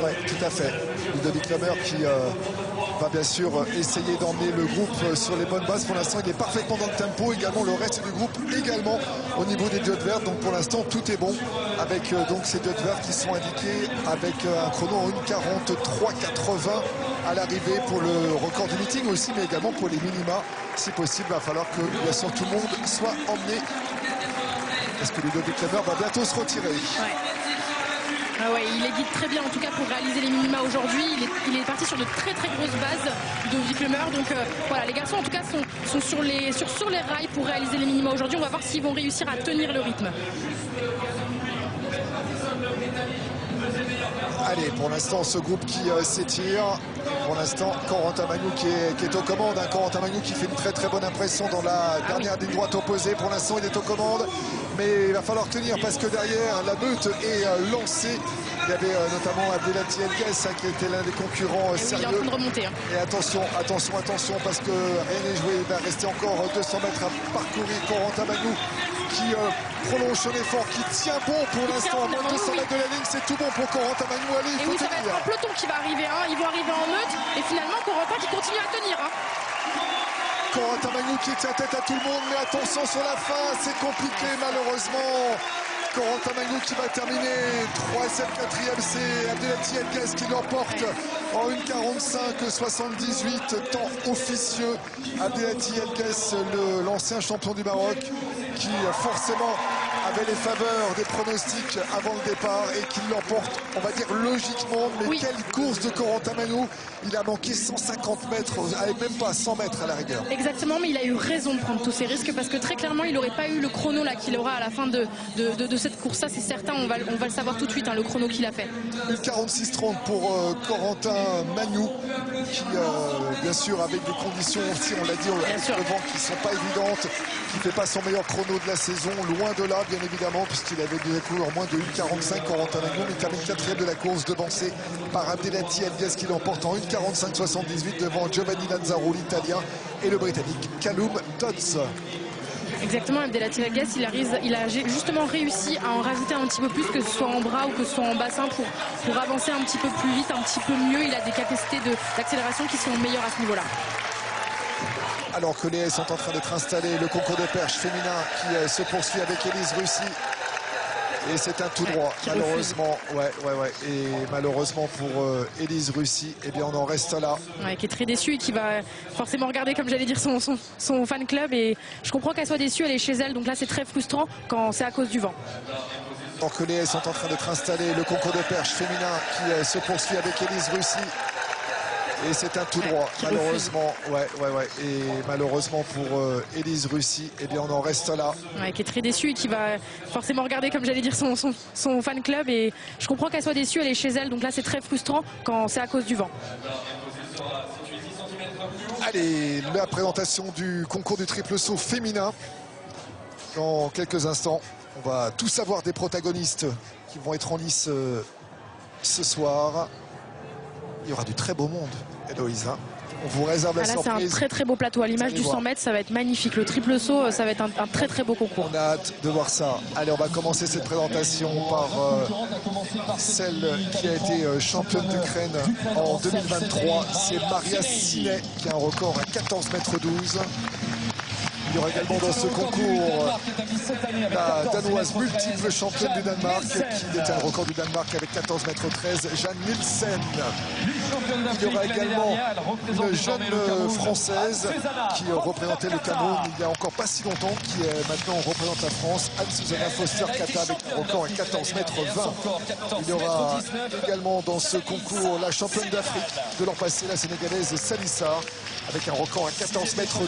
A: Oui, tout à fait. Ludovic Lemeur qui va bien sûr essayer d'emmener le groupe sur les bonnes bases. Pour l'instant, il est parfaitement dans le tempo. Également, le reste du groupe également au niveau des diodes vertes. Donc pour l'instant, tout est bon avec donc ces diodes vertes qui sont indiquées avec un chrono en 1:43.80 à l'arrivée pour le record du meeting aussi, mais également pour les minima. Si possible, il va falloir que bien sûr tout le monde soit emmené. Parce que Ludovic Lemeur va bientôt se retirer.
B: Ouais. Ah ouais, il les guide très bien en tout cas pour réaliser les minima aujourd'hui. Il est parti sur de très grosses bases de Ludovic Lemeur. Donc voilà, les garçons en tout cas sont sur les rails pour réaliser les minima aujourd'hui. On va voir s'ils vont réussir à tenir le rythme.
A: Allez, pour l'instant, ce groupe qui s'étire. Pour l'instant, Corentin Magnou qui est aux commandes. Corentin Magnou qui fait une très bonne impression dans la dernière ligne droite opposée. Pour l'instant, il est aux commandes. Mais il va falloir tenir parce que derrière, la meute est lancée. Il y avait notamment Abdelati Elgues qui était l'un des concurrents sérieux.
B: Il est en train de remonter.
A: Et attention, parce que rien n'est joué. Il va rester encore 200 mètres à parcourir. Corentin Magnou qui prolonge son effort, qui tient bon pour l'instant. À moins de 200 mètres de la ligne, c'est tout bon pour Corentin Magnou. Allez, il faut tenir.
B: Ça va être un peloton qui va arriver. Ils vont arriver en meute. Et finalement, Corentin qui continue à tenir.
A: Corentin Magnou qui tient tête à tout le monde, mais attention sur la fin, c'est compliqué malheureusement. Corentin Magnou qui va terminer 3e, 4e, c'est Abdelati Elgues qui l'emporte en 1:45.78, temps officieux. Abdelati Elgues, l'ancien champion du Maroc, qui forcément avait les faveurs des pronostics avant le départ et qui l'emporte, on va dire logiquement, mais oui. Quelle course de Corentin Magnou. Il a manqué 150 mètres, même pas 100 mètres à la rigueur.
B: Exactement, mais il a eu raison de prendre tous ces risques parce que très clairement, il n'aurait pas eu le chrono là qu'il aura à la fin de cette course. Ça, c'est certain, on va le savoir tout de suite, le chrono qu'il a fait.
A: 1:46.30 pour Corentin Magnou, qui, bien sûr, avec des conditions aussi, on l'a dit, avec le vent qui ne sont pas évidentes, qui ne fait pas son meilleur chrono de la saison, loin de là, bien évidemment, puisqu'il avait déjà couru en moins de 1:45. Corentin Magnou, il termine 4e de la course, devancé par Abdelati Elgues qui l'emporte en 1:45.78 devant Giovanni Lanzaro, l'italien, et le britannique Callum Dodds.
B: Exactement, Abdelati Elgues, il a justement réussi à en rajouter un petit peu plus, que ce soit en bras ou que ce soit en bassin, pour avancer un petit peu plus vite, un petit peu mieux. Il a des capacités d'accélération qui sont meilleures à ce niveau-là.
A: Alors que les haies sont en train d'être installées, le concours de perche féminin qui se poursuit avec Élise Russi. Et c'est un tout droit, malheureusement. Ouais. Et malheureusement pour Élise Russi, eh bien on en reste là.
B: Ouais, qui est très déçue et qui va forcément regarder, comme j'allais dire, son fan club. Et je comprends qu'elle soit déçue, elle est chez elle. Donc là, c'est très frustrant quand c'est à cause du vent.
A: Alors que les haies sont en train d'être installées, le concours de perche féminin qui se poursuit avec Élise Russi. Et c'est un tout droit, malheureusement. Ouais. Et malheureusement pour Élise Russi, eh bien on en reste là.
B: Ouais, qui est très déçue et qui va forcément regarder, comme j'allais dire, son fan club. Et je comprends qu'elle soit déçue, elle est chez elle. Donc là, c'est très frustrant quand c'est à cause du vent.
A: Allez, la présentation du concours du triple saut féminin. Dans quelques instants, on va tout savoir des protagonistes qui vont être en lice ce soir. Il y aura du très beau monde, Héloïse. On vous réserve la surprise.
B: C'est un très beau plateau. À l'image du 100 mètres, ça va être magnifique. Le triple saut, ça va être un très beau concours.
A: On a hâte de voir ça. Allez, on va commencer cette présentation par celle qui a été championne d'Ukraine en 2023. C'est Maria Sinet qui a un record à 14,12 mètres. Il y aura également dans ce concours la Danoise multiple championne du Danemark qui détient le record du Danemark avec 14,13 mètres, Jeanne Nielsen. Il y aura également une jeune Française qui représentait le Cameroun il n'y a encore pas si longtemps, qui maintenant représente la France, Anne-Susanna Foster-Kata avec un record à 14,20 mètres. Il y aura également dans ce concours la championne d'Afrique de l'an passé, la Sénégalaise Salissar, avec un record à 14,19 mètres.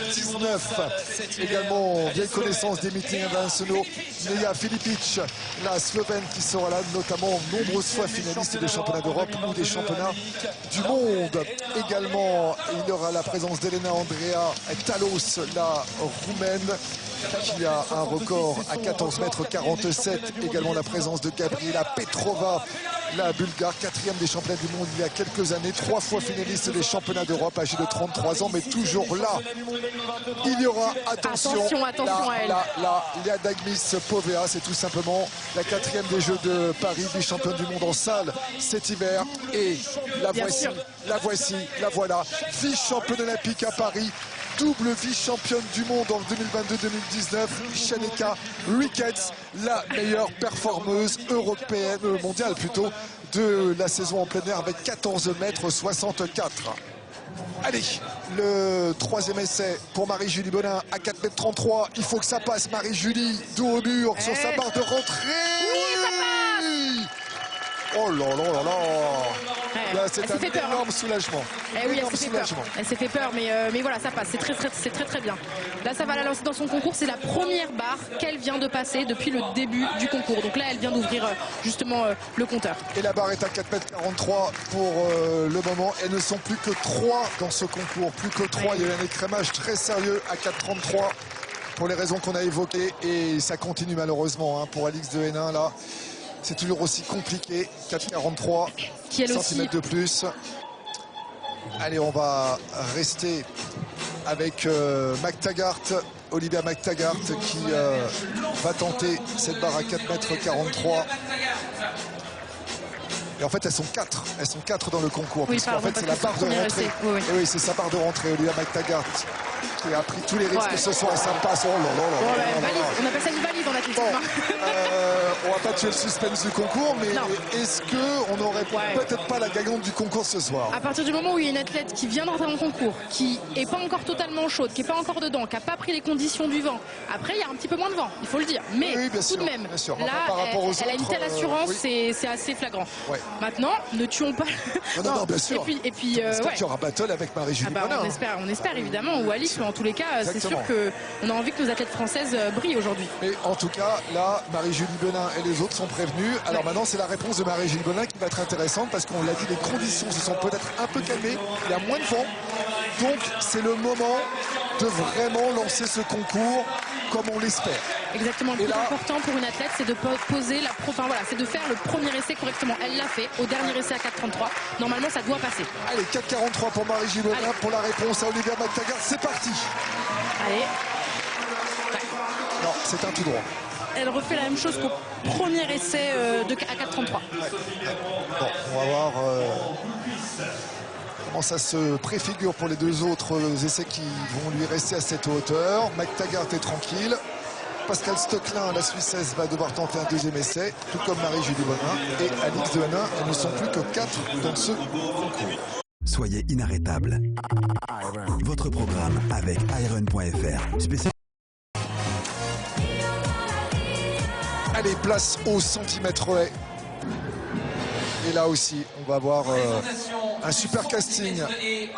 A: Également, vieille connaissance des meetings internationaux, Neja Filipic, la Slovène qui sera là, notamment nombreuses fois finaliste des championnats d'Europe ou des championnats du monde. Également, il y aura la présence d'Elena Andrea Talos, la Roumaine. qui a un record à 14,47 m. Également la présence de Gabriela Petrova, la Bulgare, 4e des championnats du monde il y a quelques années, 3 fois finaliste des championnats d'Europe, âgée de 33 ans, mais toujours là. Il y aura, attention
B: à elle.
A: Liadagmis Povea, c'est tout simplement la 4e des Jeux de Paris, vice-championne du monde en salle cet hiver. Et la voilà, vice-championne olympique à Paris, double vice-championne du monde en 2022-2019, Shaneka Ricketts, la meilleure performeuse européenne, mondiale plutôt, de la saison en plein air avec 14,64 m. Allez, le 3e essai pour Marie-Julie Bonin à 4,33 m. Il faut que ça passe, Marie-Julie, dos au mur sur sa barre de rentrée.
B: Oui, ça passe.
A: Oh là là là là. Là, c'est un énorme soulagement.
B: Oui, elle s'est fait peur, mais voilà, ça passe. C'est très bien. Là, ça va la lancer dans son concours. C'est la première barre qu'elle vient de passer depuis le début du concours. Donc là, elle vient d'ouvrir justement le compteur.
A: Et la barre est à 4,43 m pour le moment. Elles ne sont plus que 3 dans ce concours. Plus que 3. Il y a eu un écrémage très sérieux à 4,33 pour les raisons qu'on a évoquées. Et ça continue malheureusement pour Alix de Hénin là. C'est toujours aussi compliqué, 4,43 cm de plus. Allez, on va rester avec McTaggart, Olivia McTaggart qui va tenter cette barre à 4,43 m. Et en fait, elles sont 4 dans le concours.
B: Oui,
A: puisqu'en fait, c'est la barre de rentrée. Oui, c'est sa barre de rentrée, Olivia McTaggart, qui a pris tous les risques ce soir et ça passe. Oh là là là.
B: On appelle ça une valide en athlétisme.
A: On va pas tuer le suspense du concours, mais est-ce qu'on n'aurait peut-être pas la gagnante du concours ce soir?
B: À partir du moment où il y a une athlète qui vient d'entrer en concours, qui n'est pas encore totalement chaude, qui n'est pas encore dedans, qui n'a pas pris les conditions du vent, après il y a un petit peu moins de vent, il faut le dire. Mais tout de même, là, elle a une telle assurance, c'est assez flagrant. Maintenant, ne tuons pas.
A: Non, bien sûr.
B: Et puis
A: qu'il y aura battle avec Marie-Julie Bonin.
B: On espère évidemment, ou Alix, mais en tous les cas, c'est sûr qu'on a envie que nos athlètes françaises brillent aujourd'hui.
A: Mais en tout cas, là, Marie-Julie Bonin et les autres sont prévenus. Alors maintenant, c'est la réponse de Marie-Julie Bonin qui va être intéressante parce qu'on l'a dit, les conditions se sont peut-être un peu calmées. Il y a moins de vent. Donc, c'est le moment de vraiment lancer ce concours comme on l'espère.
B: Exactement. Le plus important pour une athlète, c'est de poser c'est de faire le premier essai correctement. Elle l'a fait au dernier essai à 4,33. Normalement, ça doit passer.
A: Allez, 4,43 pour Marie-Julie Bonin pour la réponse à Olivia McTaggart. C'est parti.
B: Allez.
A: Non, c'est un tout droit.
B: Elle refait la même chose qu'au premier essai à 4,33.
A: Bon, on va voir comment ça se préfigure pour les deux autres essais qui vont lui rester à cette hauteur. McTaggart est tranquille. Pascal Stocklin, la Suissesse, va devoir tenter un deuxième essai, tout comme Marie-Julie Bonin et Alix de Hénin. Elles ne sont plus que 4 dans ce concours.
C: Soyez inarrêtable. Votre programme avec Iron.fr.
A: Allez, place au centimètre haies. Et là aussi, on va avoir un super casting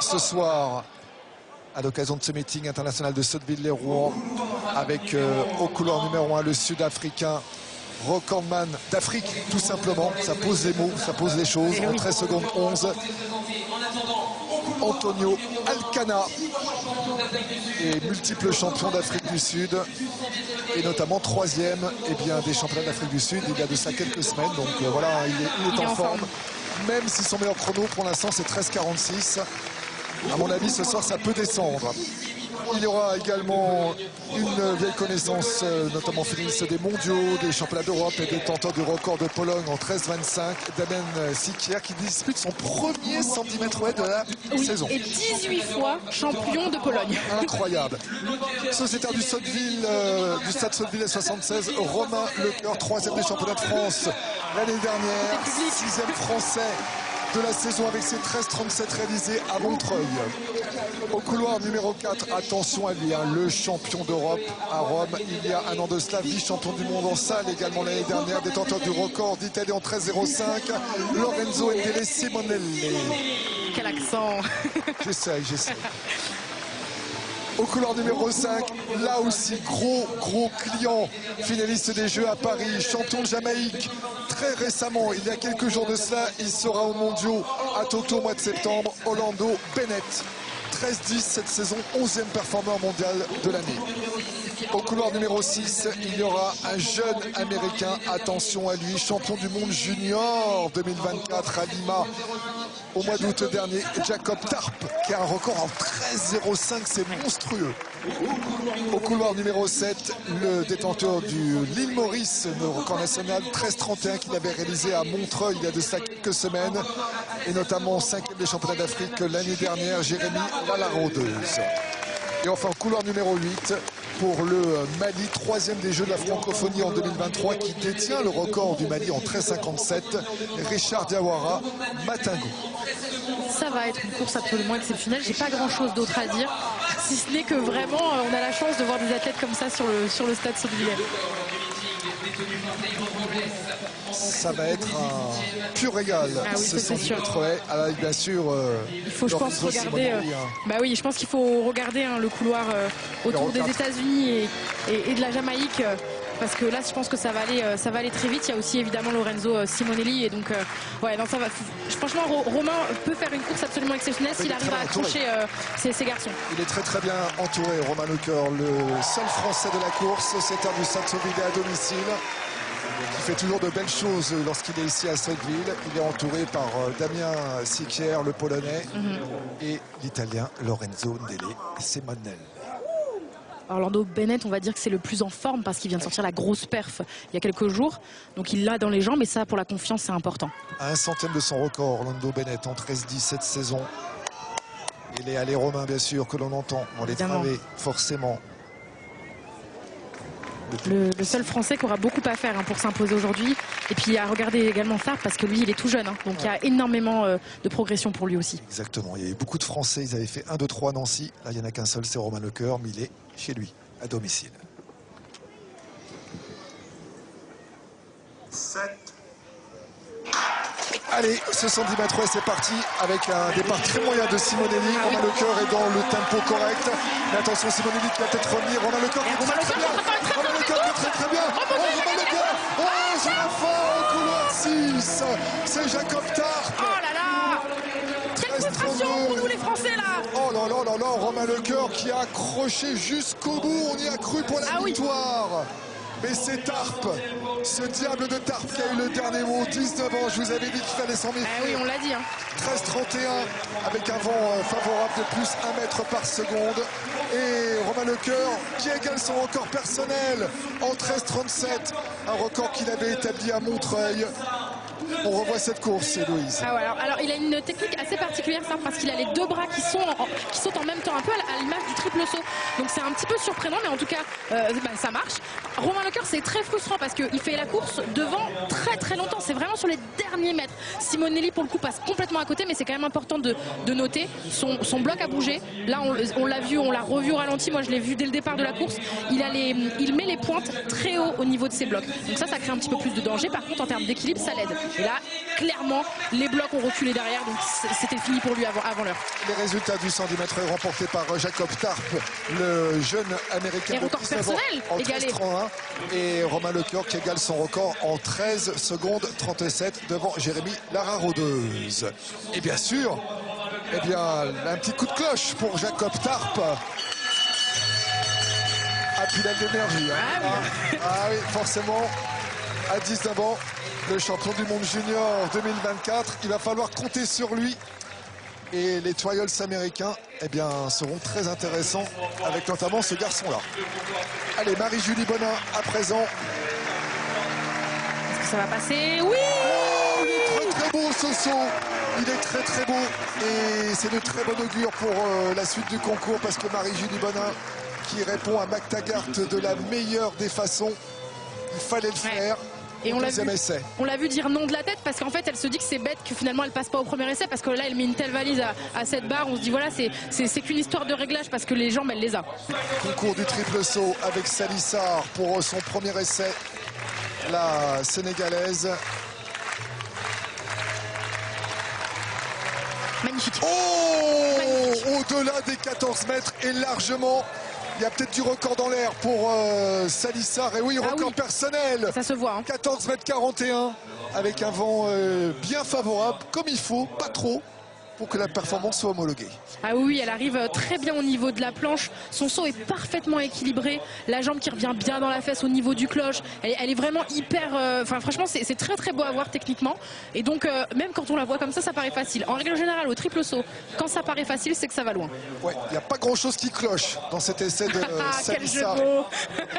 A: ce soir à l'occasion de ce meeting international de Sotteville-les-Rouen avec au couloir numéro 1 le Sud-Africain recordman d'Afrique, tout simplement. Ça pose les mots, ça pose les choses. En 13 secondes 11. Antonio Alcana est multiple champion d'Afrique du Sud et notamment 3e des championnats d'Afrique du Sud il y a de ça quelques semaines. Donc voilà, il est en forme. Même si son meilleur chrono pour l'instant c'est 13,46. À mon avis, ce soir, ça peut descendre. Il y aura également une vieille connaissance, notamment finaliste des mondiaux, des championnats d'Europe et détenteur du record de Pologne en 13,25, Damien Sikier, qui dispute son premier centimètre de la saison.
B: Et 18 fois champion de Pologne.
A: Incroyable. Sociétaire du Sotteville, du stade Sotteville 76, Romain Lecœur, 3e des championnats de France l'année dernière, 6e français de la saison avec ses 13,37 réalisés à Montreuil. Au couloir numéro 4, attention à lui, le champion d'Europe à Rome. Il y a un an de cela, vice-champion du monde en salle également l'année dernière, détenteur du record d'Italie en 13,05, Lorenzo Endele Simonelli.
B: Quel accent.
A: J'essaie. Au couloir numéro 5, là aussi, gros client, finaliste des Jeux à Paris, champion de Jamaïque. Très récemment, il y a quelques jours de cela, il sera aux mondiaux à Tokyo au mois de septembre, Orlando Bennett. 13-10 cette saison, 11e performeur mondial de l'année. Au couloir numéro 6, il y aura un jeune américain, attention à lui, champion du monde junior 2024 à Lima au mois d'août dernier, Jacob Tarp, qui a un record en 13,05, c'est monstrueux. Au couloir numéro 7, le détenteur du l'île Maurice, le record national 13,31 qu'il avait réalisé à Montreuil il y a de ça quelques semaines, et notamment 5e des championnats d'Afrique l'année dernière, Jérémy Lalaraudeuse. Et enfin, au couloir numéro 8, pour le Mali, 3e des Jeux de la francophonie en 2023, qui détient le record du Mali en 13,57, Richard Diawara Matingo.
B: Ça va être une course absolument exceptionnelle. J'ai pas grand chose d'autre à dire, si ce n'est que vraiment on a la chance de voir des athlètes comme ça sur le stade Sotteville.
A: Ça va être un pur régal.
B: Ah oui,
A: ce sont
B: sûr.
A: Avec bien sûr.
B: Il faut, je pense, regarder. Bah oui, je pense qu'il faut regarder le couloir autour des États-Unis et de la Jamaïque. Parce que là, je pense que ça va aller très vite. Il y a aussi évidemment Lorenzo Simonelli. Et donc, ouais, non, ça va. Franchement, Romain peut faire une course absolument exceptionnelle s'il arrive à accrocher ces garçons.
A: Il est très très bien entouré, Romain Lecœur, le seul Français de la course, c'est un du Stade Sotteville à domicile, qui fait toujours de belles choses lorsqu'il est ici à Sotteville. Il est entouré par Damien Siquier, le Polonais, et l'Italien Lorenzo Ndele Simonelli.
B: Orlando Bennett, on va dire que c'est le plus en forme parce qu'il vient de sortir la grosse perf il y a quelques jours. Donc il l'a dans les jambes et ça, pour la confiance, c'est important.
A: À 1/100 de son record, Orlando Bennett en 13-10 cette saison. Et les allées Romains, bien sûr, que l'on entend. On les travées, forcément.
B: Le seul Français qui aura beaucoup à faire pour s'imposer aujourd'hui. Et puis à regarder également Tarp parce que lui, il est tout jeune. Donc il y a énormément de progression pour lui aussi.
A: Exactement. Il y a eu beaucoup de Français. Ils avaient fait 1, 2, 3 à Nancy. Là, il n'y en a qu'un seul, c'est Romain Lecœur. Mais il est chez lui, à domicile. 7. Allez, 70 mètres, c'est parti, avec un départ très moyen de Simonelli. Romain Lecœur est dans le tempo correct. Mais attention, Simonelli qui va peut-être revenir. Romain Lecœur qui est très bien. Romain Lecœur qui est très bien. Oh, Romain Lecœur. Oh, c'est la fin au couloir 6. C'est Jacob Tarp.
B: Oh là là. Quelle frustration pour nous les Français là.
A: Oh là là là là, Romain Lecœur qui a accroché jusqu'au bout. On y a cru pour la victoire. Mais c'est Tarp, ce diable de Tarp qui a eu le dernier mot, 19 ans, je vous avais dit qu'il fallait s'en méfier.
B: Ah oui, on l'a dit.
A: 13,31 avec un vent favorable de plus 1 mètre par seconde. Et Romain Lecœur qui égale son record personnel en 13,37, un record qu'il avait établi à Montreuil. On revoit cette course, Héloïse.
B: Ah ouais, alors il a une technique assez particulière, ça, parce qu'il a les deux bras qui sautent en même temps, un peu à l'image du triple saut. Donc c'est un petit peu surprenant, mais en tout cas, ça marche. Romain Lecœur, c'est très frustrant parce qu'il fait la course devant très très longtemps. C'est vraiment sur les derniers mètres. Simonelli, pour le coup, passe complètement à côté, mais c'est quand même important de noter. Son bloc a bougé. Là, on l'a vu, on l'a revu au ralenti. Moi, je l'ai vu dès le départ de la course. Il met les pointes très haut au niveau de ses blocs. Donc ça crée un petit peu plus de danger. Par contre, en termes d'équilibre, ça l'aide. Et là, clairement, les blocs ont reculé derrière, donc c'était fini pour lui avant l'heure.
A: Les résultats du 110 mètres remportés par Jacob Tarp, le jeune américain.
B: Et record personnel égalé.
A: Et Romain Lecœur qui égale son record en 13 secondes 37 devant Jérémy Lalaraudeuse. Et bien sûr, un petit coup de cloche pour Jacob Tarp. Ah, puis il a de l'énergie. Ah oui, forcément, à 19 ans. Le champion du monde junior 2024, il va falloir compter sur lui. Et les Twilights américains seront très intéressants avec notamment ce garçon-là. Allez, Marie-Julie Bonin à présent.
B: Est-ce que ça va passer? Oui.
A: Oh, il est très très beau ce saut. Il est très très beau. Et c'est de très bon augure pour la suite du concours parce que Marie-Julie Bonin qui répond à Mac Taggart de la meilleure des façons. Il fallait le faire.
B: Et on l'a vu dire non de la tête parce qu'en fait elle se dit que c'est bête que finalement elle passe pas au premier essai parce que là elle met une telle valise à cette barre, on se dit voilà c'est qu'une histoire de réglage parce que les jambes elle les a.
A: Concours du triple saut avec Salissar pour son premier essai, la sénégalaise.
B: Magnifique.
A: Oh, au-delà des 14 mètres et largement. Il y a peut-être du record dans l'air pour Salissar. Et oui, record personnel.
B: Ça se voit.
A: 14 mètres 41 avec un vent bien favorable, comme il faut, pas trop. pour que la performance soit homologuée.
B: Ah oui, elle arrive très bien au niveau de la planche. Son saut est parfaitement équilibré. La jambe qui revient bien dans la fesse au niveau du cloche. Elle est vraiment hyper... Enfin, franchement, c'est très très beau à voir techniquement. Et donc, même quand on la voit comme ça paraît facile. En règle générale, au triple saut, quand ça paraît facile, c'est que ça va loin.
A: Ouais, il n'y a pas grand-chose qui cloche dans cet essai de Salissa.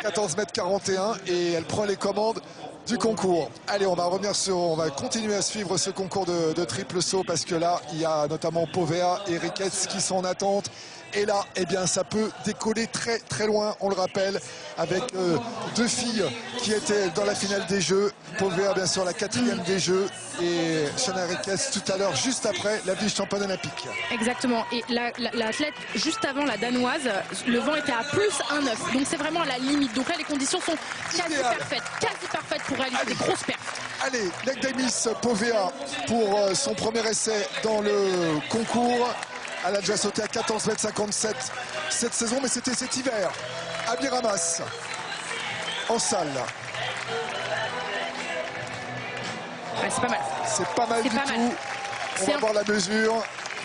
A: 14,41 m et elle prend les commandes du concours. Allez, on va continuer à suivre ce concours de triple saut parce que là, il y a notamment Povea et Ricketts qui sont en attente. Et là, eh bien, ça peut décoller très très loin, on le rappelle, avec deux filles qui étaient dans la finale des Jeux. Povea, bien sûr, la 4e des Jeux, et Shanna Ricketts tout à l'heure, juste après, la vice-championne olympique.
B: Exactement. Et l'athlète, juste avant, la danoise, le vent était à plus 1,9. Donc c'est vraiment à la limite. Donc là, les conditions sont quasi parfaites pour réaliser des grosses perfs.
A: Allez, Legdemis Povea pour son premier essai dans le concours. Elle a déjà sauté à 14,57 m cette saison, mais c'était cet hiver à Biramas, en salle.
B: Ouais, c'est pas mal.
A: C'est pas mal du tout. On va voir la mesure.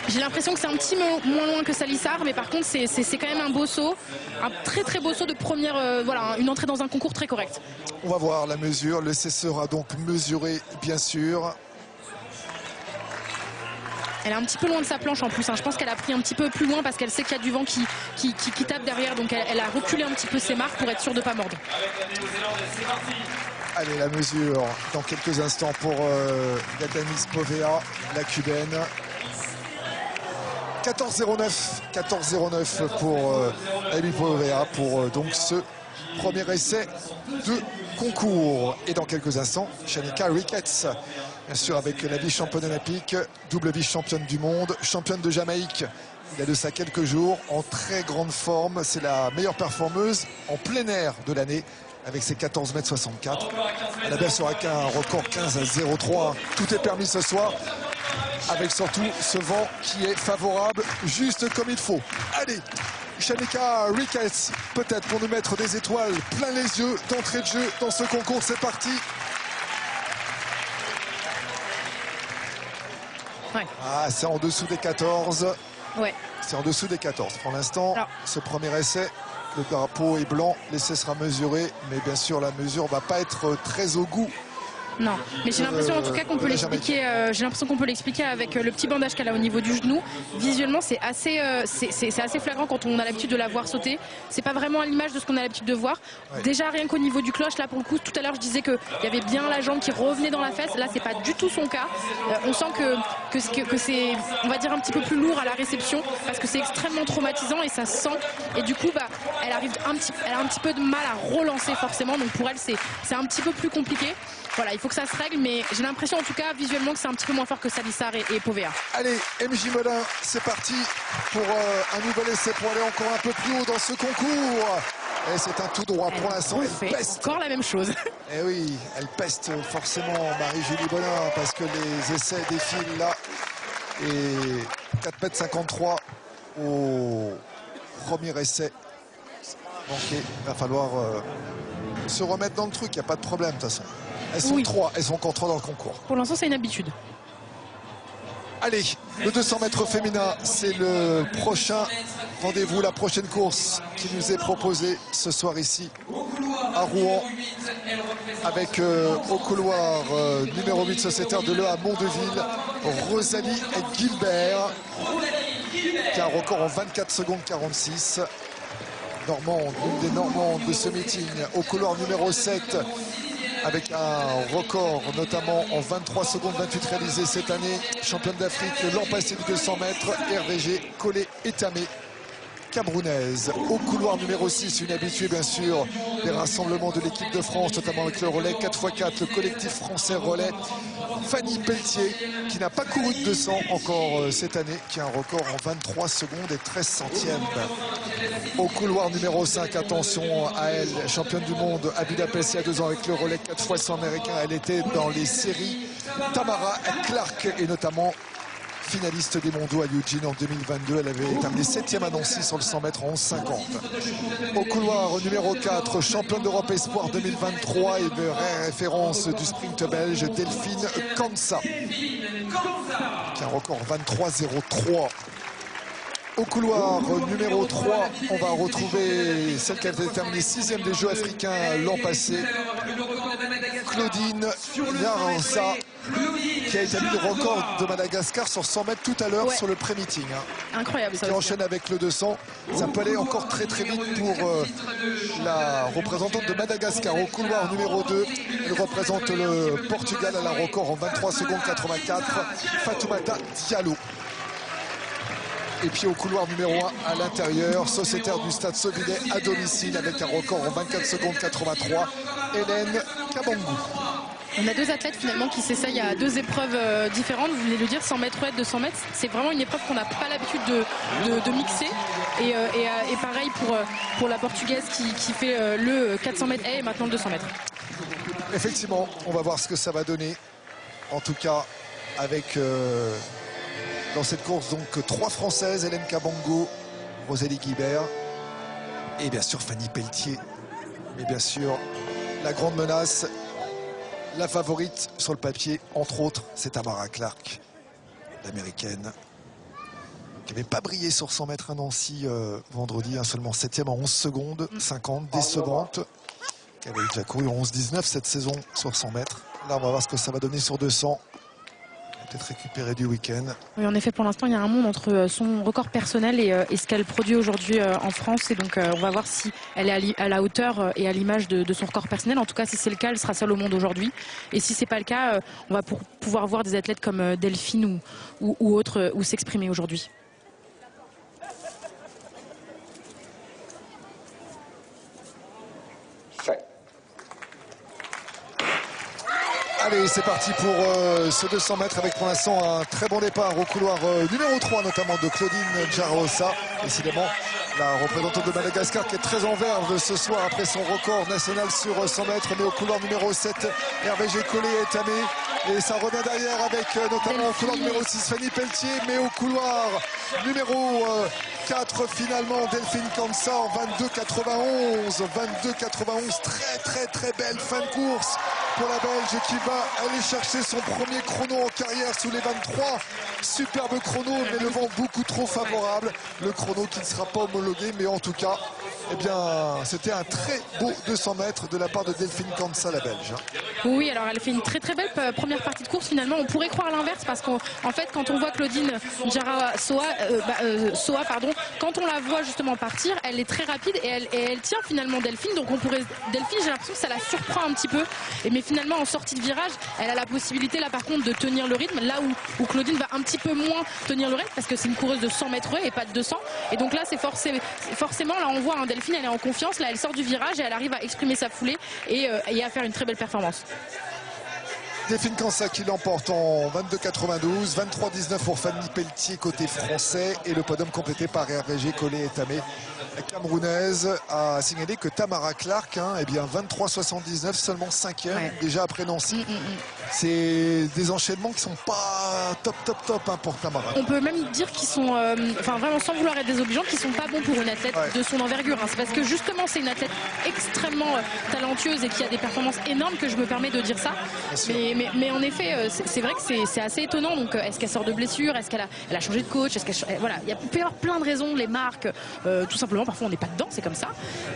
B: J'ai l'impression que c'est un petit peu moins loin que Salissard, mais par contre, c'est quand même un beau saut. Un très très beau saut de première, voilà, une entrée dans un concours très correct.
A: On va voir la mesure. L'essai sera donc mesuré, bien sûr.
B: Elle est un petit peu loin de sa planche en plus, hein. Je pense qu'elle a pris un petit peu plus loin parce qu'elle sait qu'il y a du vent qui tape derrière. Donc elle a reculé un petit peu ses marques pour être sûre de ne pas mordre.
A: Allez, la mesure dans quelques instants pour Legdemis Povea, la cubaine. 14,09 pour Amy Povea pour donc ce premier essai de concours. Et dans quelques instants, Shanna Ricketts, bien sûr, avec la vice-championne olympique, double vice-championne du monde, championne de Jamaïque. Il y a de ça quelques jours, en très grande forme. C'est la meilleure performeuse en plein air de l'année, avec ses 14,64 m. Elle a bien sûr un record 15,03. Tout est permis ce soir, avec surtout ce vent qui est favorable, juste comme il faut. Allez, Shanna Ricketts, peut-être pour nous mettre des étoiles plein les yeux d'entrée de jeu dans ce concours. C'est parti.
B: Ouais.
A: Ah, c'est en dessous des 14.
B: Ouais.
A: C'est en dessous des 14. Pour l'instant, ce premier essai, le drapeau est blanc, l'essai sera mesuré, mais bien sûr, la mesure ne va pas être très au goût.
B: Non, mais j'ai l'impression en tout cas qu'on peut l'expliquer. J'ai l'impression qu'on peut l'expliquer avec le petit bandage qu'elle a au niveau du genou. Visuellement, c'est assez flagrant quand on a l'habitude de la voir sauter. C'est pas vraiment à l'image de ce qu'on a l'habitude de voir. Ouais. Déjà rien qu'au niveau du cloche, là pour le coup, tout à l'heure je disais qu'il y avait bien la jambe qui revenait dans la fesse. Là, c'est pas du tout son cas. On sent que c'est, on va dire, un petit peu plus lourd à la réception parce que c'est extrêmement traumatisant et ça se sent. Et du coup, elle a un petit peu de mal à relancer forcément. Donc pour elle, c'est un petit peu plus compliqué. Voilà, il faut que ça se règle, mais j'ai l'impression en tout cas visuellement que c'est un petit peu moins fort que Salissard et Povea.
A: Allez, MJ Melin, c'est parti pour un nouvel essai pour aller encore un peu plus haut dans ce concours. Et c'est un tout droit pour l'instant.
B: Elle peste encore la même chose.
A: Et oui, elle peste forcément Marie-Julie Bonin parce que les essais défilent là. Et 4,53 m au premier essai. manqué. Il va falloir se remettre dans le truc, il n'y a pas de problème de toute façon. Elles sont trois, elles sont encore trois dans le concours.
B: Pour l'instant, c'est une habitude.
A: Allez, le 200 mètres féminin, c'est le prochain rendez-vous, la prochaine course qui nous est proposée ce soir ici à Rouen, avec au couloir numéro 8 sociétaire de l'E à Mondeville, Rosalie Gilbert, qui a un record en 24 secondes 46. Normande, une des Normandes de ce meeting, au couloir numéro 7, avec un record notamment en 23 secondes 28 réalisé cette année. Championne d'Afrique l'an passé du 200 mètres, RVG Collet Etamé, camerounaise. Au couloir numéro 6, une habituée bien sûr des rassemblements de l'équipe de France, notamment avec le relais 4x4, le collectif français relais. Fanny Pelletier, qui n'a pas couru de 200 encore cette année, qui a un record en 23 secondes et 13 centièmes. Au couloir numéro 5, attention à elle, championne du monde à Budapest il y a 2 ans avec le relais 4x100 américain. Elle était dans les séries Tamara Clark et notamment finaliste des mondiaux à Eugene en 2022. Elle avait terminé 7e à Nancy sur le 100 mètres en 11,50. Au couloir numéro 4, championne d'Europe Espoir 2023 et de référence du sprint belge, Delphine Kansa, qui a un record 23,03. Au couloir numéro 3, on va retrouver celle qui avait terminé 6e des Jeux africains l'an passé, Claudine Nyaransa, qui a établi le record de Madagascar sur 100 mètres tout à l'heure sur le pré-meeting.
B: Incroyable ça.
A: Qui enchaîne avec le 200. Ça peut aller encore très vite pour la représentante de Madagascar. Au couloir numéro 2, elle représente le Portugal à la record en 23 secondes 84, Fatoumata Diallo. Et puis au couloir numéro 1 à l'intérieur, sociétaire du Stade Sovilet à domicile avec un record en 24 secondes 83, Hélène Kabangou.
B: On a deux athlètes finalement qui s'essayent à deux épreuves différentes. Vous venez de le dire, 100 mètres haies, 200 mètres. C'est vraiment une épreuve qu'on n'a pas l'habitude de mixer. Et pareil pour la Portugaise qui fait le 400 mètres haies et maintenant le 200 mètres.
A: Effectivement, on va voir ce que ça va donner. En tout cas, avec dans cette course, donc 3 Françaises, Hélène Kabangou, Rosélie Guibert et bien sûr Fanny Pelletier. Et bien sûr, la grande menace, la favorite sur le papier, entre autres, c'est Tamara Clark, l'américaine, qui n'avait pas brillé sur 100 mètres à Nancy vendredi, seulement 7e en 11 secondes 50, décevante, qui avait déjà couru en 11-19 cette saison sur 100 mètres. Là, on va voir ce que ça va donner sur 200. Peut-être récupéré du week-end. Oui,
B: en effet, pour l'instant, il y a un monde entre son record personnel et ce qu'elle produit aujourd'hui en France. Et donc, on va voir si elle est à la hauteur et à l'image de son record personnel. En tout cas, si c'est le cas, elle sera seule au monde aujourd'hui. Et si c'est pas le cas, on va pouvoir voir des athlètes comme Delphine ou autres s'exprimer aujourd'hui.
A: Allez, c'est parti pour ce 200 mètres avec pour l'instant un très bon départ au couloir numéro 3, notamment de Claudine Nyaransa. Décidément, la représentante de Madagascar qui est très en verve ce soir après son record national sur 100 mètres. Mais au couloir numéro 7, Hervé Gécollet est tamé. Et ça revient derrière avec notamment au couloir numéro 6, Fanny Pelletier. Mais au couloir numéro 4, finalement, Delphine Kansa en 22,91. 22,91, très belle fin de course pour la Belge qui va aller chercher son premier chrono en carrière sous les 23. Superbe chrono, mais le vent beaucoup trop favorable. Le chrono qui ne sera pas homologué, mais en tout cas, eh bien, c'était un très beau 200 mètres de la part de Delphine Kansa, la Belge.
B: Oui, alors elle fait une très belle première partie de course. Finalement, on pourrait croire l'inverse parce qu'en fait, quand on voit Claudine Nyaransa, quand on la voit justement partir, elle est très rapide et elle tient finalement Delphine. Donc Delphine, j'ai l'impression que ça la surprend un petit peu. Mais finalement, en sortie de virage, elle a la possibilité là par contre de tenir le rythme. Là où Claudine va un petit peu moins tenir le rythme parce que c'est une coureuse de 100 mètres et pas de 200. Et donc là, c'est forcément, là on voit Delphine, elle est en confiance. Là, elle sort du virage et elle arrive à exprimer sa foulée et à faire une très belle performance.
A: Delphine Kansa qui l'emporte en 22,92, 23,19 pour Fanny Pelletier côté français et le podium complété par Hervé Gécollet et Tamé. La camerounaise a signalé que Tamara Clark, eh bien 23,79, seulement 5e, déjà après Nancy. C'est des enchaînements qui sont pas top pour Tamara.
B: On peut même dire qu'ils sont, vraiment sans vouloir être désobligeants, qui sont pas bons pour une athlète de son envergure. C'est parce que justement c'est une athlète extrêmement talentueuse et qui a des performances énormes que je me permets de dire ça. Mais en effet, c'est vrai que c'est assez étonnant. Donc est-ce qu'elle sort de blessure? Est-ce qu'elle a changé de coach? Voilà, il peut y avoir plein de raisons, les marques, tout simplement. Parfois on n'est pas dedans, c'est comme ça.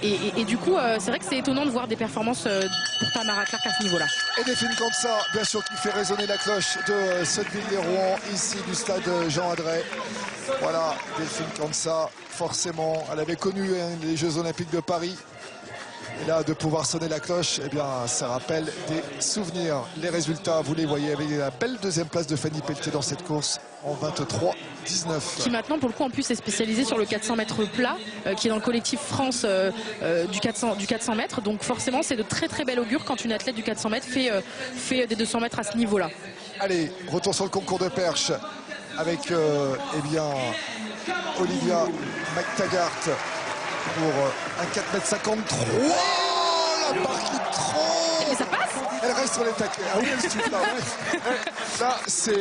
B: Et du coup, c'est vrai que c'est étonnant de voir des performances pour Tamara Clark à ce niveau-là.
A: Et Delphine Kansa, bien sûr, qui fait résonner la cloche de Sotteville-les-Rouen, ici du stade Jean Adret. Voilà, Delphine Kansa, forcément, elle avait connu les Jeux Olympiques de Paris. Et là, de pouvoir sonner la cloche, eh bien, ça rappelle des souvenirs. Les résultats, vous les voyez avec la belle deuxième place de Fanny Pelletier dans cette course en 23,19.
B: Qui maintenant, pour le coup, en plus, est spécialisée sur le 400 mètres plat, qui est dans le collectif France du 400 mètres. Donc forcément, c'est de très bel augure quand une athlète du 400 mètres fait des 200 mètres à ce niveau-là.
A: Allez, retour sur le concours de perche avec eh bien, Olivia McTaggart. Pour un 4,53 m. La barre qui tremble.
B: Et ça passe.
A: Elle reste sur les taquets. Ah oui, elle souffle là. Ouais. Là, c'est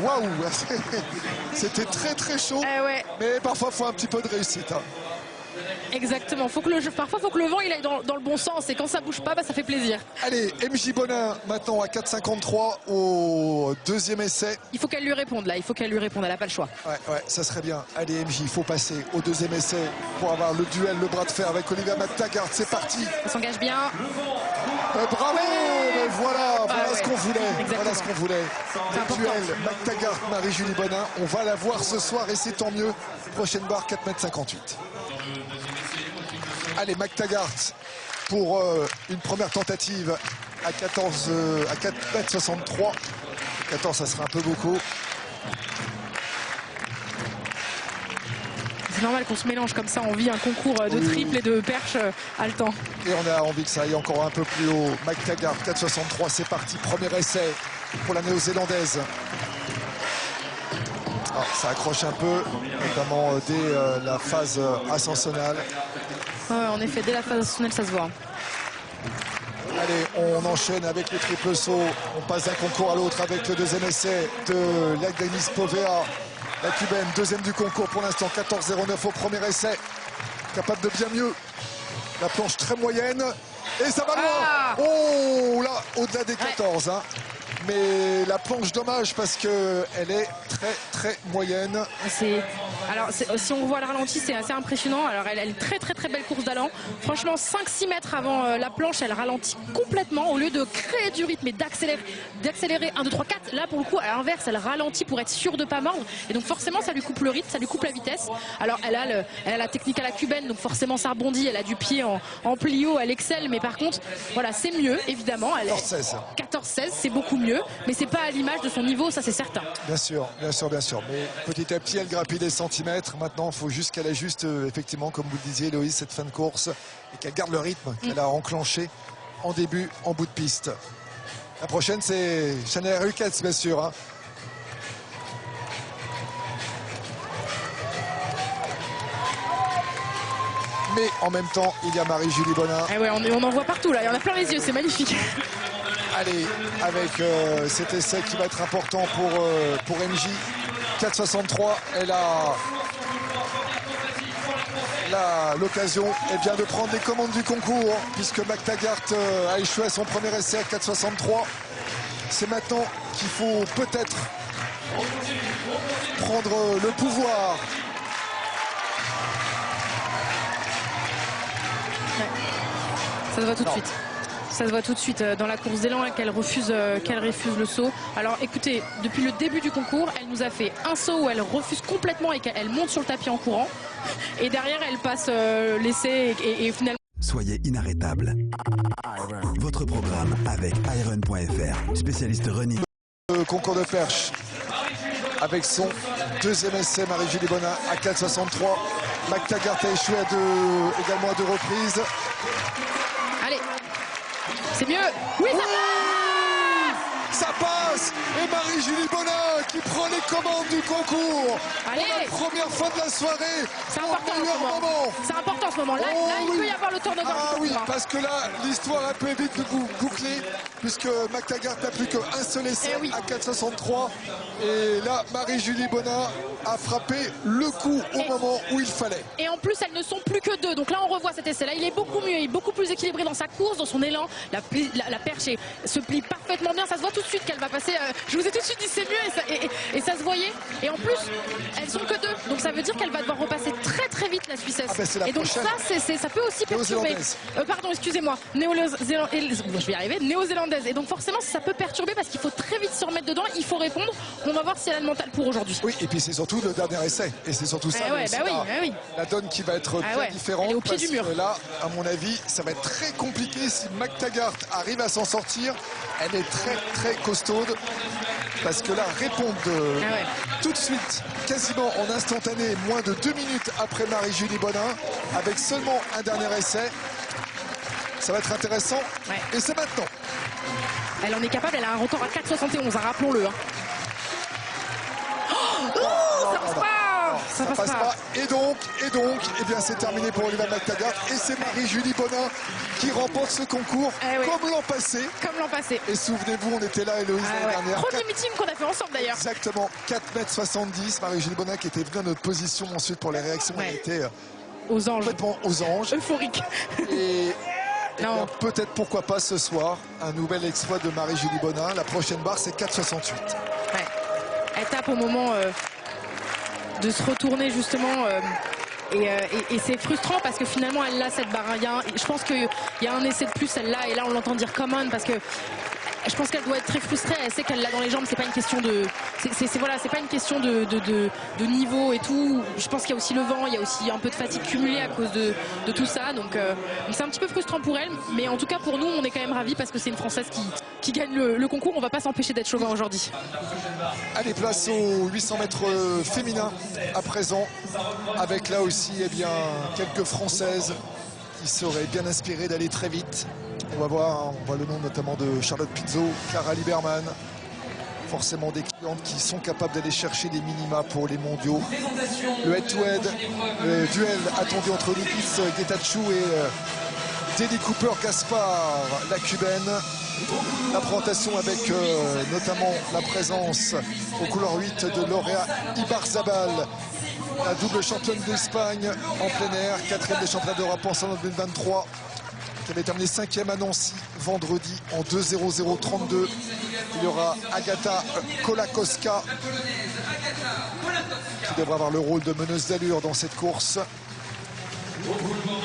A: waouh. C'était très très chaud.
B: Ouais.
A: Mais parfois, il faut un petit peu de réussite. Hein.
B: Exactement. Parfois, il faut que le vent il aille dans le bon sens. Et quand ça bouge pas, ça fait plaisir.
A: Allez, MJ Bonin maintenant à 4,53 au deuxième essai.
B: Il faut qu'elle lui réponde là. Il faut qu'elle lui réponde. Elle n'a pas le choix.
A: Ouais, ça serait bien. Allez, MJ, il faut passer au deuxième essai pour avoir le duel, le bras de fer avec Olivia McTaggart. C'est parti.
B: Elle s'engage bien.
A: Bravo. Mais voilà
B: ouais.
A: Ce qu'on voulait.
B: Exactement.
A: Voilà ce qu'on voulait. Le duel McTaggart, Marie-Julie Bonin. On va la voir ce soir et c'est tant mieux. Prochaine barre 4,58 m. Allez, McTaggart pour une première tentative à 4,63 m. 14, ça serait un peu beaucoup.
B: C'est normal qu'on se mélange comme ça. On vit un concours de triple et de perche haletant.
A: Et on a envie que ça aille encore un peu plus haut. McTaggart, 4,63, c'est parti. Premier essai pour la néo-zélandaise. Ah, ça accroche un peu, notamment dès la phase ascensionnelle.
B: Ouais, en effet, dès la phase ascensionnelle, ça se voit.
A: Allez, on enchaîne avec le triple saut. On passe d'un concours à l'autre avec le deuxième essai de Lagdanis Povea. La cubaine, deuxième du concours pour l'instant, 14,09 au premier essai. Capable de bien mieux. La planche très moyenne. Et ça va loin. Oh là, au-delà des 14. Hein. Mais la planche, dommage parce qu'elle est très moyenne.
B: Alors, si on voit le ralenti, c'est assez impressionnant. Alors, elle a une très belle course d'allant. Franchement, 5-6 mètres avant la planche, elle ralentit complètement. Au lieu de créer du rythme et d'accélérer 1, 2, 3, 4, là, pour le coup, à l'inverse, elle ralentit pour être sûre de ne pas mordre. Et donc, forcément, ça lui coupe le rythme, ça lui coupe la vitesse. Alors, elle a la technique à la cubaine, donc forcément, ça rebondit. Elle a du pied en plio, elle excelle. Mais par contre, voilà, c'est mieux, évidemment. 14-16, c'est beaucoup mieux. Mais c'est pas à l'image de son niveau, ça c'est certain.
A: Bien sûr. Mais petit à petit, elle grappille des centimètres. Maintenant, il faut juste qu'elle ajuste, effectivement, comme vous le disiez, Héloïse, cette fin de course. Et qu'elle garde le rythme qu'elle a enclenché en début, en bout de piste. La prochaine, c'est Chanel Ricketts, bien sûr. Hein. Mais en même temps, il y a Marie-Julie Bonin.
B: Eh ouais, on en voit partout, là. Il y en a plein les yeux, c'est magnifique.
A: Allez, avec cet essai qui va être important pour MJ. 4,63, elle a l'occasion de prendre les commandes du concours, puisque McTaggart a échoué à son premier essai à 4,63. C'est maintenant qu'il faut peut-être prendre le pouvoir.
B: Ouais. Ça se voit tout de suite. Ça se voit tout de suite dans la course d'élan qu'elle refuse le saut. Alors écoutez, depuis le début du concours, elle nous a fait un saut où elle refuse complètement et qu'elle monte sur le tapis en courant. Et derrière, elle passe l'essai et finalement...
C: Soyez inarrêtable. Votre programme avec Iron.fr, spécialiste running.
A: Le concours de perche avec son deuxième essai, Marie-Julie Bonin à 4,63. McTaggart a échoué également à 2 reprises.
B: Allez, c'est mieux. Oui, ça passe.
A: Ça passe. Et Marie-Julie Bonin qui prend les commandes du concours.
B: Allez.
A: Pour la première fois de la soirée.
B: C'est important ce moment. C'est important ce moment. Là, il peut y avoir le turnover.
A: Ah oui, parce que là, l'histoire peut vite boucler, puisque McTaggart n'a plus qu'un seul essai à 4,63. Et là, Marie-Julie Bonin a frappé le coup au moment où il fallait.
B: Et en plus, elles ne sont plus que 2. Donc là, on revoit cet essai-là. Il est beaucoup mieux, il est beaucoup plus équilibré dans sa course, dans son élan. La perche se plie parfaitement bien. Ça se voit tout de suite qu'elle va passer. Je vous ai tout de suite dit c'est mieux et ça se voyait. Et en plus, elles sont que 2. Donc ça veut dire qu'elle va devoir repasser très vite la Suissesse.
A: Et donc
B: ça, ça peut aussi perturber. Pardon, excusez-moi. Je vais y arriver. Néo-zélandaise. Et donc forcément, ça peut perturber parce qu'il faut très vite se remettre dedans. Il faut répondre. On va voir si elle a le mental pour aujourd'hui.
A: Oui, et puis c'est surtout le dernier essai. Et c'est surtout ça. La donne qui va être bien différente.
B: Elle est au pied du mur.
A: Là, à mon avis, ça va être très compliqué si McTaggart arrive à s'en sortir. Elle est très costaude. Parce que là, répondre tout de suite, quasiment en instantané, moins de 2 minutes après Marie-Julie Bonin, avec seulement un dernier essai. Ça va être intéressant. Et c'est maintenant.
B: Elle en est capable, elle a un record à 4,71, rappelons-le. Ça passe pas.
A: Et donc, eh bien, c'est terminé pour Oliver McTaggart. Et c'est Marie-Julie Bonin qui remporte ce concours comme l'an passé.
B: Comme l'an passé.
A: Et souvenez-vous, on était là, Héloïse, l'année dernière.
B: Premier meeting qu'on a fait ensemble d'ailleurs.
A: Exactement, 4,70 m. Marie-Julie Bonin qui était venue à notre position ensuite pour les réactions. Elle était
B: aux anges.
A: Complètement aux anges.
B: Euphorique.
A: Et peut-être, pourquoi pas ce soir, un nouvel exploit de Marie-Julie Bonin. La prochaine barre, c'est 4,68.
B: Ouais. Elle tape au moment de se retourner justement. Et c'est frustrant parce que finalement elle a cette barre. Je pense qu'il y a un essai de plus, elle l'a, et là on l'entend dire come on parce que je pense qu'elle doit être très frustrée. Elle sait qu'elle l'a dans les jambes. C'est pas une question de, c'est pas une question de niveau et tout. Je pense qu'il y a aussi le vent, il y a aussi un peu de fatigue cumulée à cause de tout ça. Donc c'est un petit peu frustrant pour elle, mais en tout cas pour nous, on est quand même ravis parce que c'est une Française qui gagne le concours. On va pas s'empêcher d'être chauvin aujourd'hui.
A: Allez, place aux 800 mètres féminins à présent, avec là aussi bien quelques Françaises qui seraient bien inspirées d'aller très vite. On va voir, on voit le nom notamment de Charlotte Pizzo, Clara Liberman. Forcément des clientes qui sont capables d'aller chercher des minima pour les mondiaux. Le head-to-head, le duel attendu entre Nikis Getachew et Deli Cooper-Gaspard, la cubaine. La présentation avec notamment la présence au couloir 8 de Laurea Ibarzabal, la double championne d'Espagne en plein air, 4e des championnats d'Europe en 2023, qui avait terminé 5e à Nancy vendredi en 2:00:32. Il y aura Agata Kolakowska qui devra avoir le rôle de meneuse d'allure dans cette course.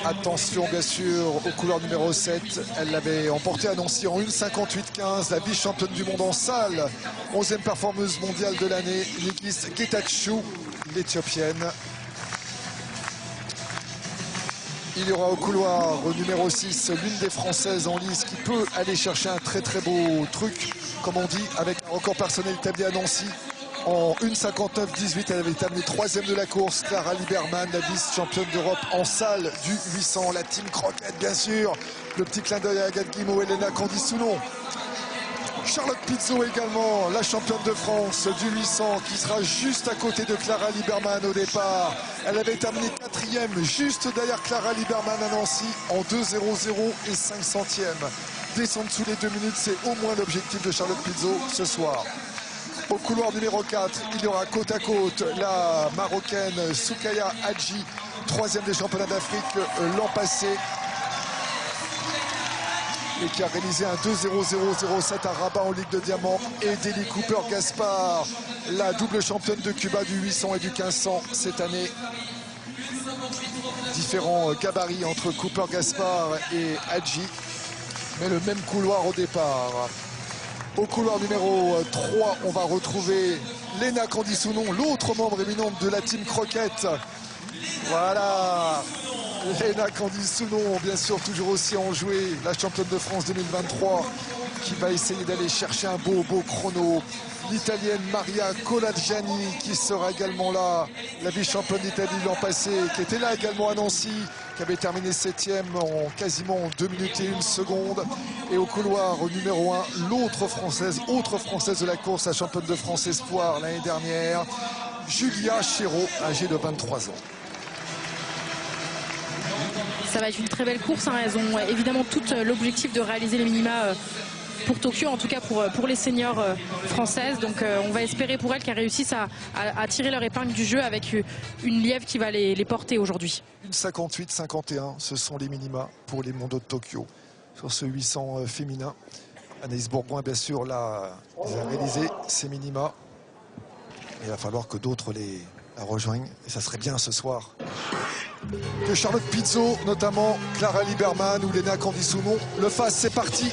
A: Attention bien sûr au couloir numéro 7, elle l'avait emporté à Nancy en 1:58:15, la vice-championne du monde en salle, 11e performeuse mondiale de l'année, Nikis Getachew, l'Éthiopienne. Il y aura au couloir numéro 6 l'une des Françaises en lice qui peut aller chercher un très beau truc, comme on dit, avec un record personnel établi à Nancy. En 1:59:18, elle avait terminé 3e de la course. Clara Liberman, la vice-championne d'Europe en salle du 800. La team Croquette, bien sûr. Le petit clin d'œil à Agathe Guimau, Elena Candisounon. Charlotte Pizzo également, la championne de France du 800, qui sera juste à côté de Clara Liberman au départ. Elle avait terminé 4e, juste derrière Clara Liberman à Nancy, en 2:00:05. Descendre sous les 2 minutes, c'est au moins l'objectif de Charlotte Pizzo ce soir. Au couloir numéro 4, il y aura côte à côte la Marocaine Soukaya Hadji, 3e des championnats d'Afrique l'an passé, et qui a réalisé un 2:00:07 à Rabat en Ligue de Diamant, et Deli Cooper-Gaspard, la double championne de Cuba du 800 et du 1500 cette année. Différents gabarits entre Cooper-Gaspard et Hadji, mais le même couloir au départ. Au couloir numéro 3, on va retrouver Lena Candisounon, l'autre membre éminente de la team Croquette. Voilà, Lena Candisounon, bien sûr, toujours aussi enjouée, la championne de France 2023, qui va essayer d'aller chercher un beau chrono. L'Italienne Maria Colagiani, qui sera également là, la vice-championne d'Italie l'an passé, qui était là également à Nancy, qui avait terminé 7e en quasiment 2 minutes et 1 seconde. Et au couloir numéro 1, l'autre Française, autre Française de la course, la championne de France Espoir l'année dernière, Julia Chéreau, âgée de 23 ans.
B: Ça va être une très belle course, hein. Elles ont évidemment tout l'objectif de réaliser les minima pour Tokyo, en tout cas pour les seniors françaises. Donc on va espérer pour elles qu'elles réussissent à tirer leur épingle du jeu avec une lièvre qui va les porter aujourd'hui.
A: 1:58:51, ce sont les minima pour les mondiaux de Tokyo sur ce 800 féminin. Anaïs Bourgoin, bien sûr, là, a réalisé ces minima. Il va falloir que d'autres la rejoignent, et ça serait bien ce soir que Charlotte Pizzo, notamment Clara Liberman ou Lena Candisounon le fassent. C'est parti.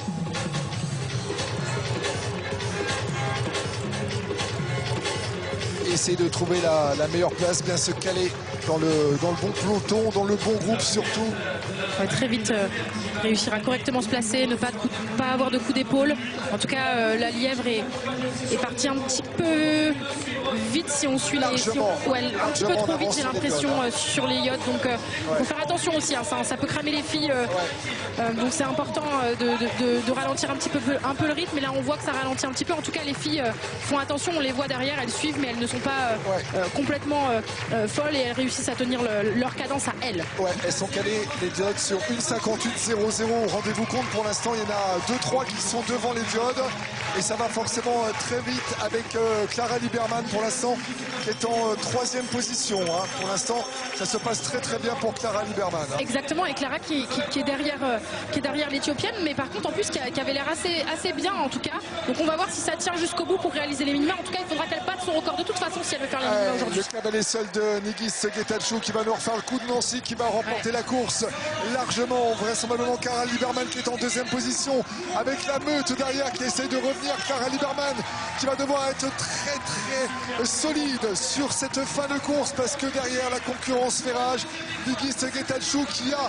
A: Essayer de trouver la meilleure place, bien se caler dans le bon peloton, dans le bon groupe surtout.
B: On va très vite réussir à correctement se placer, ne pas avoir de coup d'épaule. En tout cas, la lièvre est partie un petit peu vite si on suit un petit peu trop vite, j'ai l'impression, sur les yachts. Donc il faut faire attention aussi, hein, ça peut cramer les filles. Donc c'est important de ralentir un peu le rythme. Mais là on voit que ça ralentit un petit peu. En tout cas les filles font attention, on les voit derrière, elles suivent, mais elles ne sont sont pas complètement folles et elles réussissent à tenir leur cadence à elles.
A: Ouais, elles sont calées, les diodes, sur 1,58,00. Rendez-vous compte, pour l'instant, il y en a 2-3 qui sont devant les diodes. Et ça va forcément très vite avec Clara Liberman, pour l'instant, qui est en 3e position. Hein. Pour l'instant, ça se passe très très bien pour Clara Liberman. Hein.
B: Exactement, et Clara qui est derrière l'Éthiopienne, mais par contre, en plus, qui avait l'air assez bien, en tout cas. Donc on va voir si ça tient jusqu'au bout pour réaliser les minima. En tout cas, il faudra qu'elle batte son record de toute façon si elle veut faire les minima aujourd'hui.
A: Le cavalier seul de Nigis Getachew qui va nous refaire le coup de Nancy, qui va remporter la course largement. Vraisemblablement Clara Liberman qui est en 2e position, avec la meute derrière qui essaye de revenir. Clara Liberman qui va devoir être très très solide sur cette fin de course, parce que derrière la concurrence fait rage. Nigis Getachew qui a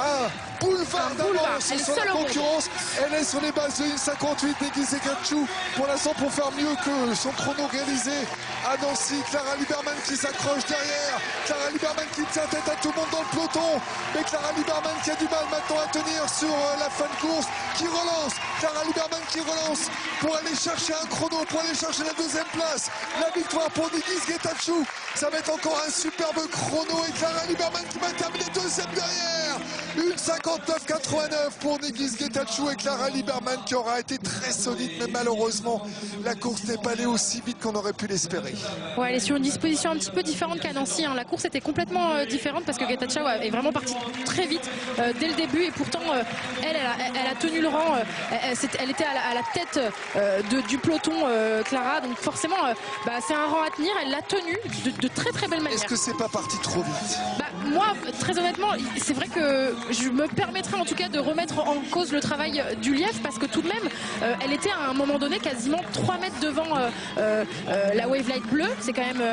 A: un boulevard d'avance sur la concurrence. Elle est sur les bases de 1,58. Nigis Getachew pour l'instant pour faire mieux que son chrono réalisé à Nancy. Clara Liberman qui s'accroche derrière. Clara Liberman qui tient tête à tout le monde dans le peloton. Mais Clara Liberman qui a du mal maintenant à tenir sur la fin de course, qui relance. Clara Liberman qui relance pour aller chercher un chrono, pour aller chercher la 2e place. La victoire pour Nigis Getachew. Ça va être encore un superbe chrono et Clara Liberman qui va terminer 2e derrière. 1,59,89 pour Nigis Getachew et Clara Liberman qui aura été très solide, mais malheureusement la course n'est pas allée aussi vite qu'on aurait pu l'espérer.
B: Ouais, elle est sur une disposition un petit peu différente qu'à Nancy. Hein. La course était complètement différente parce que Getachew est vraiment partie très vite dès le début, et pourtant elle a tenu le rang. Elle était à la tête du peloton, Clara, donc forcément c'est un rang à tenir. Elle l'a tenu de très très belle manière.
A: Est-ce que c'est pas parti trop vite?
B: Moi, très honnêtement, c'est vrai que je me permettrai en tout cas de remettre en cause le travail du Lièvre, parce que tout de même elle était à un moment donné quasiment 3 mètres devant la Wavelight bleue. C'est quand même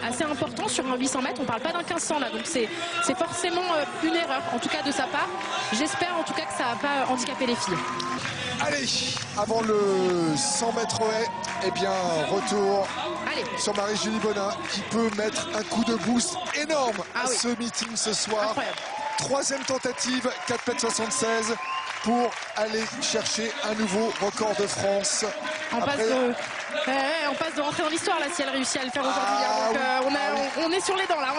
B: assez important sur un 800 mètres. On parle pas d'un 1500 là, donc c'est forcément une erreur en tout cas de sa part. J'espère en tout cas que ça va pas handicaper les filles.
A: Allez, avant le 100 mètres haies, eh bien retour sur Marie-Julie Bonin qui peut mettre un coup de boost énorme à ce meeting ce soir.
B: Incroyable.
A: 3e tentative, 4,76 m pour aller chercher un nouveau record de France.
B: On passe de rentrer dans l'histoire là si elle réussit à le faire aujourd'hui. On est sur les dents là.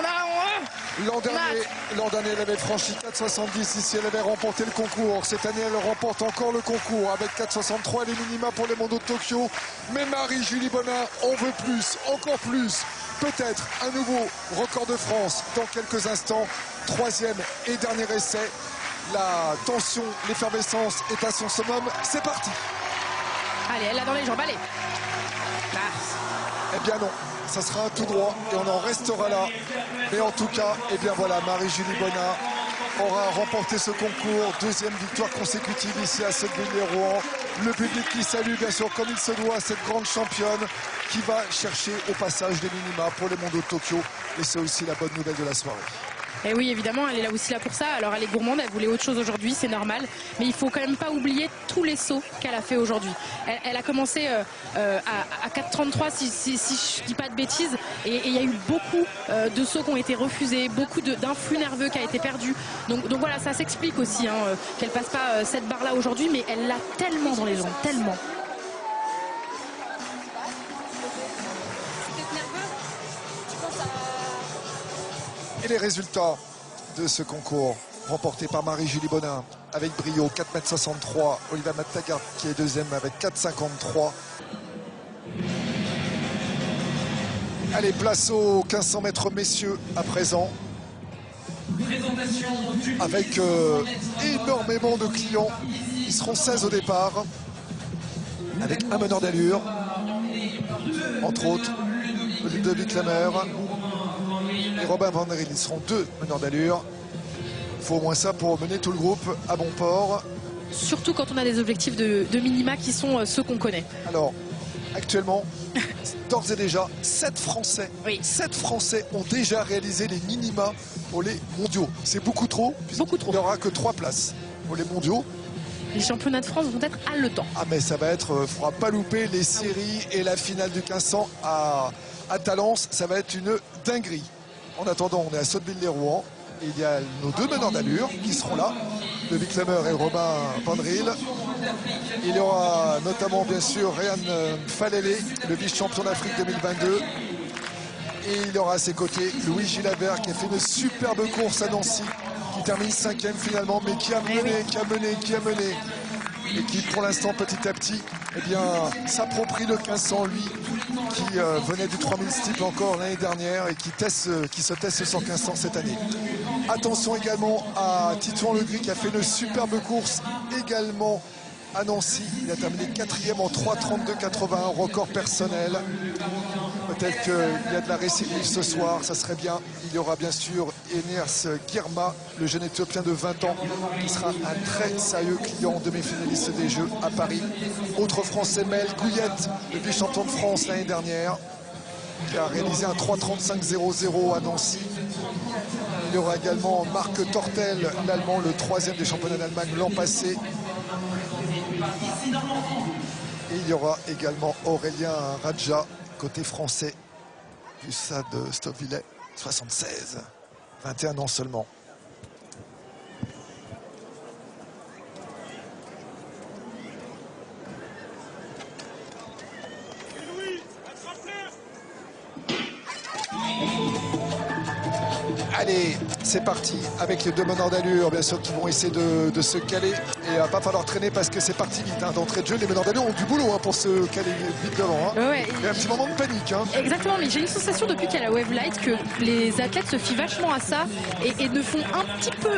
A: L'an dernier, elle avait franchi 4,70 ici, elle avait remporté le concours. Cette année, elle remporte encore le concours avec 4,63 les minima pour les mondiaux de Tokyo. Mais Marie-Julie Bonin, on veut plus, encore plus. Peut-être un nouveau record de France dans quelques instants. 3e et dernier essai. La tension, l'effervescence est à son summum. C'est parti.
B: Allez, elle l'a dans les jambes, allez.
A: Eh bien non, ça sera un tout droit et on en restera là. Mais en tout cas, eh bien voilà, Marie-Julie Bonin aura remporté ce concours. 2e victoire consécutive ici à Sotteville-lès-Rouen. Le public qui salue bien sûr comme il se doit cette grande championne qui va chercher au passage des minima pour les mondiaux de Tokyo. Et c'est aussi la bonne nouvelle de la soirée.
B: Et oui, évidemment, elle est là aussi là pour ça. Alors elle est gourmande, elle voulait autre chose aujourd'hui, c'est normal. Mais il faut quand même pas oublier tous les sauts qu'elle a fait aujourd'hui. Elle a commencé à 4,33 si je dis pas de bêtises. Et il y a eu beaucoup de sauts qui ont été refusés, beaucoup d'influx nerveux qui a été perdu. Donc voilà, ça s'explique aussi qu'elle passe pas cette barre là aujourd'hui, mais elle l'a tellement dans les jambes, tellement.
A: Et les résultats de ce concours remporté par Marie-Julie Bonin avec brio, 4,63 m. Olivia Mattagard qui est 2e avec 4,53 m. Allez, place aux 1500 mètres messieurs à présent. Avec énormément de clients. Ils seront 16 au départ. Avec un meneur d'allure. Entre autres, Ludovic Lamer et Robin Van Der Hill. Ils seront 2 meneurs d'allure. Il faut au moins ça pour mener tout le groupe à bon port.
B: Surtout quand on a des objectifs de minima qui sont ceux qu'on connaît.
A: Alors, actuellement, d'ores et déjà, 7 Français ont déjà réalisé les minima pour les mondiaux. C'est beaucoup trop.
B: Beaucoup trop.
A: Il n'y aura que 3 places pour les mondiaux.
B: Les championnats de France vont être haletants.
A: Ah mais ça va être, il ne faudra pas louper les séries et la finale du 1500 à Talence. Ça va être une dinguerie. En attendant, on est à Sotteville-lès-Rouen. Il y a nos 2 meneurs d'allure qui seront là, Ludovic Lamer et Robin Van Der Hill. Il y aura notamment bien sûr Ryan Falele, le vice-champion d'Afrique 2022. Et il aura à ses côtés Louis Gilabert qui a fait une superbe course à Nancy, qui termine 5e finalement, mais qui a mené, et qui pour l'instant petit à petit eh bien s'approprie le 1500, lui qui venait du 3000 steeple encore l'année dernière et qui se teste sur 1500 cette année. Attention également à Titouan-Legris qui a fait une superbe course également à Nancy. Il a terminé 4e en 3:32,81, record personnel. Peut-être qu'il y a de la récidive ce soir, ça serait bien. Il y aura bien sûr Enes Girma, le jeune Éthiopien de 20 ans, qui sera un très sérieux client demi-finaliste des Jeux à Paris. Autre Français, Mel Gouillette, le vice-champion de France l'année dernière, qui a réalisé un 3:35,00 à Nancy. Il y aura également Marc Tortel, l'Allemand, le 3e des championnats d'Allemagne l'an passé. Et il y aura également Aurélien Radja, côté français du SAD Stocqueville, 76, 21 ans seulement. Allez, c'est parti avec les deux meneurs d'allure, bien sûr, qui vont essayer de se caler. Et il ne va pas falloir traîner parce que c'est parti vite. Hein. D'entrée de jeu, les meneurs d'allure ont du boulot pour se caler vite devant. Hein.
B: Ouais,
A: il y a un petit moment de panique. Hein.
B: Exactement, mais j'ai une sensation depuis qu'il y a la Wave Light que les athlètes se fient vachement à ça et ne font un petit peu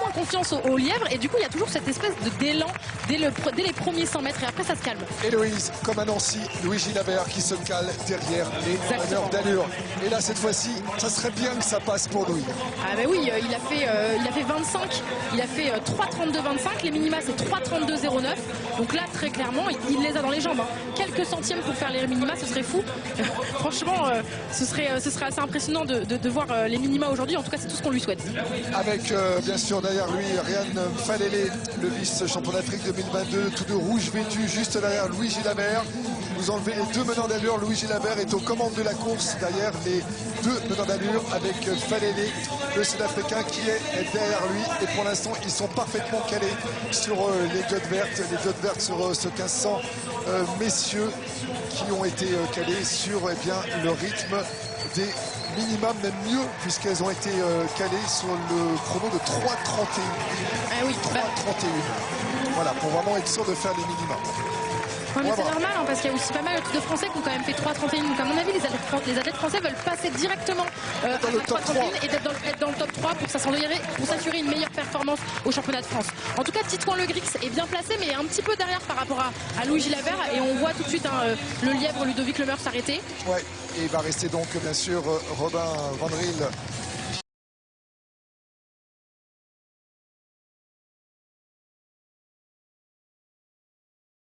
B: moins confiance aux lièvres. Et du coup, il y a toujours cette espèce d'élan dès les premiers 100 mètres et après, ça se calme.
A: Héloïse, comme à Nancy, Louis Gilabert qui se cale derrière les meneurs d'allure. Et là, cette fois-ci, ça serait bien que ça passe pour Louis.
B: Ah ben oui, il a fait 25, il a fait 3:32,25, les minima c'est 3:32,09. Donc là très clairement il les a dans les jambes. Hein. Quelques centièmes pour faire les minima, ce serait fou. Franchement ce serait assez impressionnant de voir les minima aujourd'hui. En tout cas c'est tout ce qu'on lui souhaite.
A: Avec bien sûr derrière lui Ryan Falele, le vice-champion d'Afrique 2022, tout de rouge vêtu, juste derrière Louis Gilabert. Vous enlevez les deux meneurs d'allure, Louis Gilabert est aux commandes de la course derrière les deux meneurs d'allure avec Falele, le Sud-Africain qui est derrière lui. Et pour l'instant, ils sont parfaitement calés sur les diodes vertes sur ce 1500 messieurs qui ont été calés sur le rythme des minimum, même mieux, puisqu'elles ont été calées sur le chrono de 3:31.
B: Ah oui,
A: 3:31. Voilà, pour vraiment être sûr de faire les minimums.
B: Ouais, mais c'est normal parce qu'il y a aussi pas mal de Français qui ont quand même fait 3:31. Donc à mon avis, les athlètes français veulent passer directement à 3:31 et être dans le top 3 pour s'assurer une meilleure performance au championnat de France. En tout cas, Titouan-Legris est bien placé, mais un petit peu derrière par rapport à Louis Gilabert. Et on voit tout de suite le lièvre Ludovic Lemeur s'arrêter.
A: Ouais, et il va rester donc bien sûr Robin Van Riel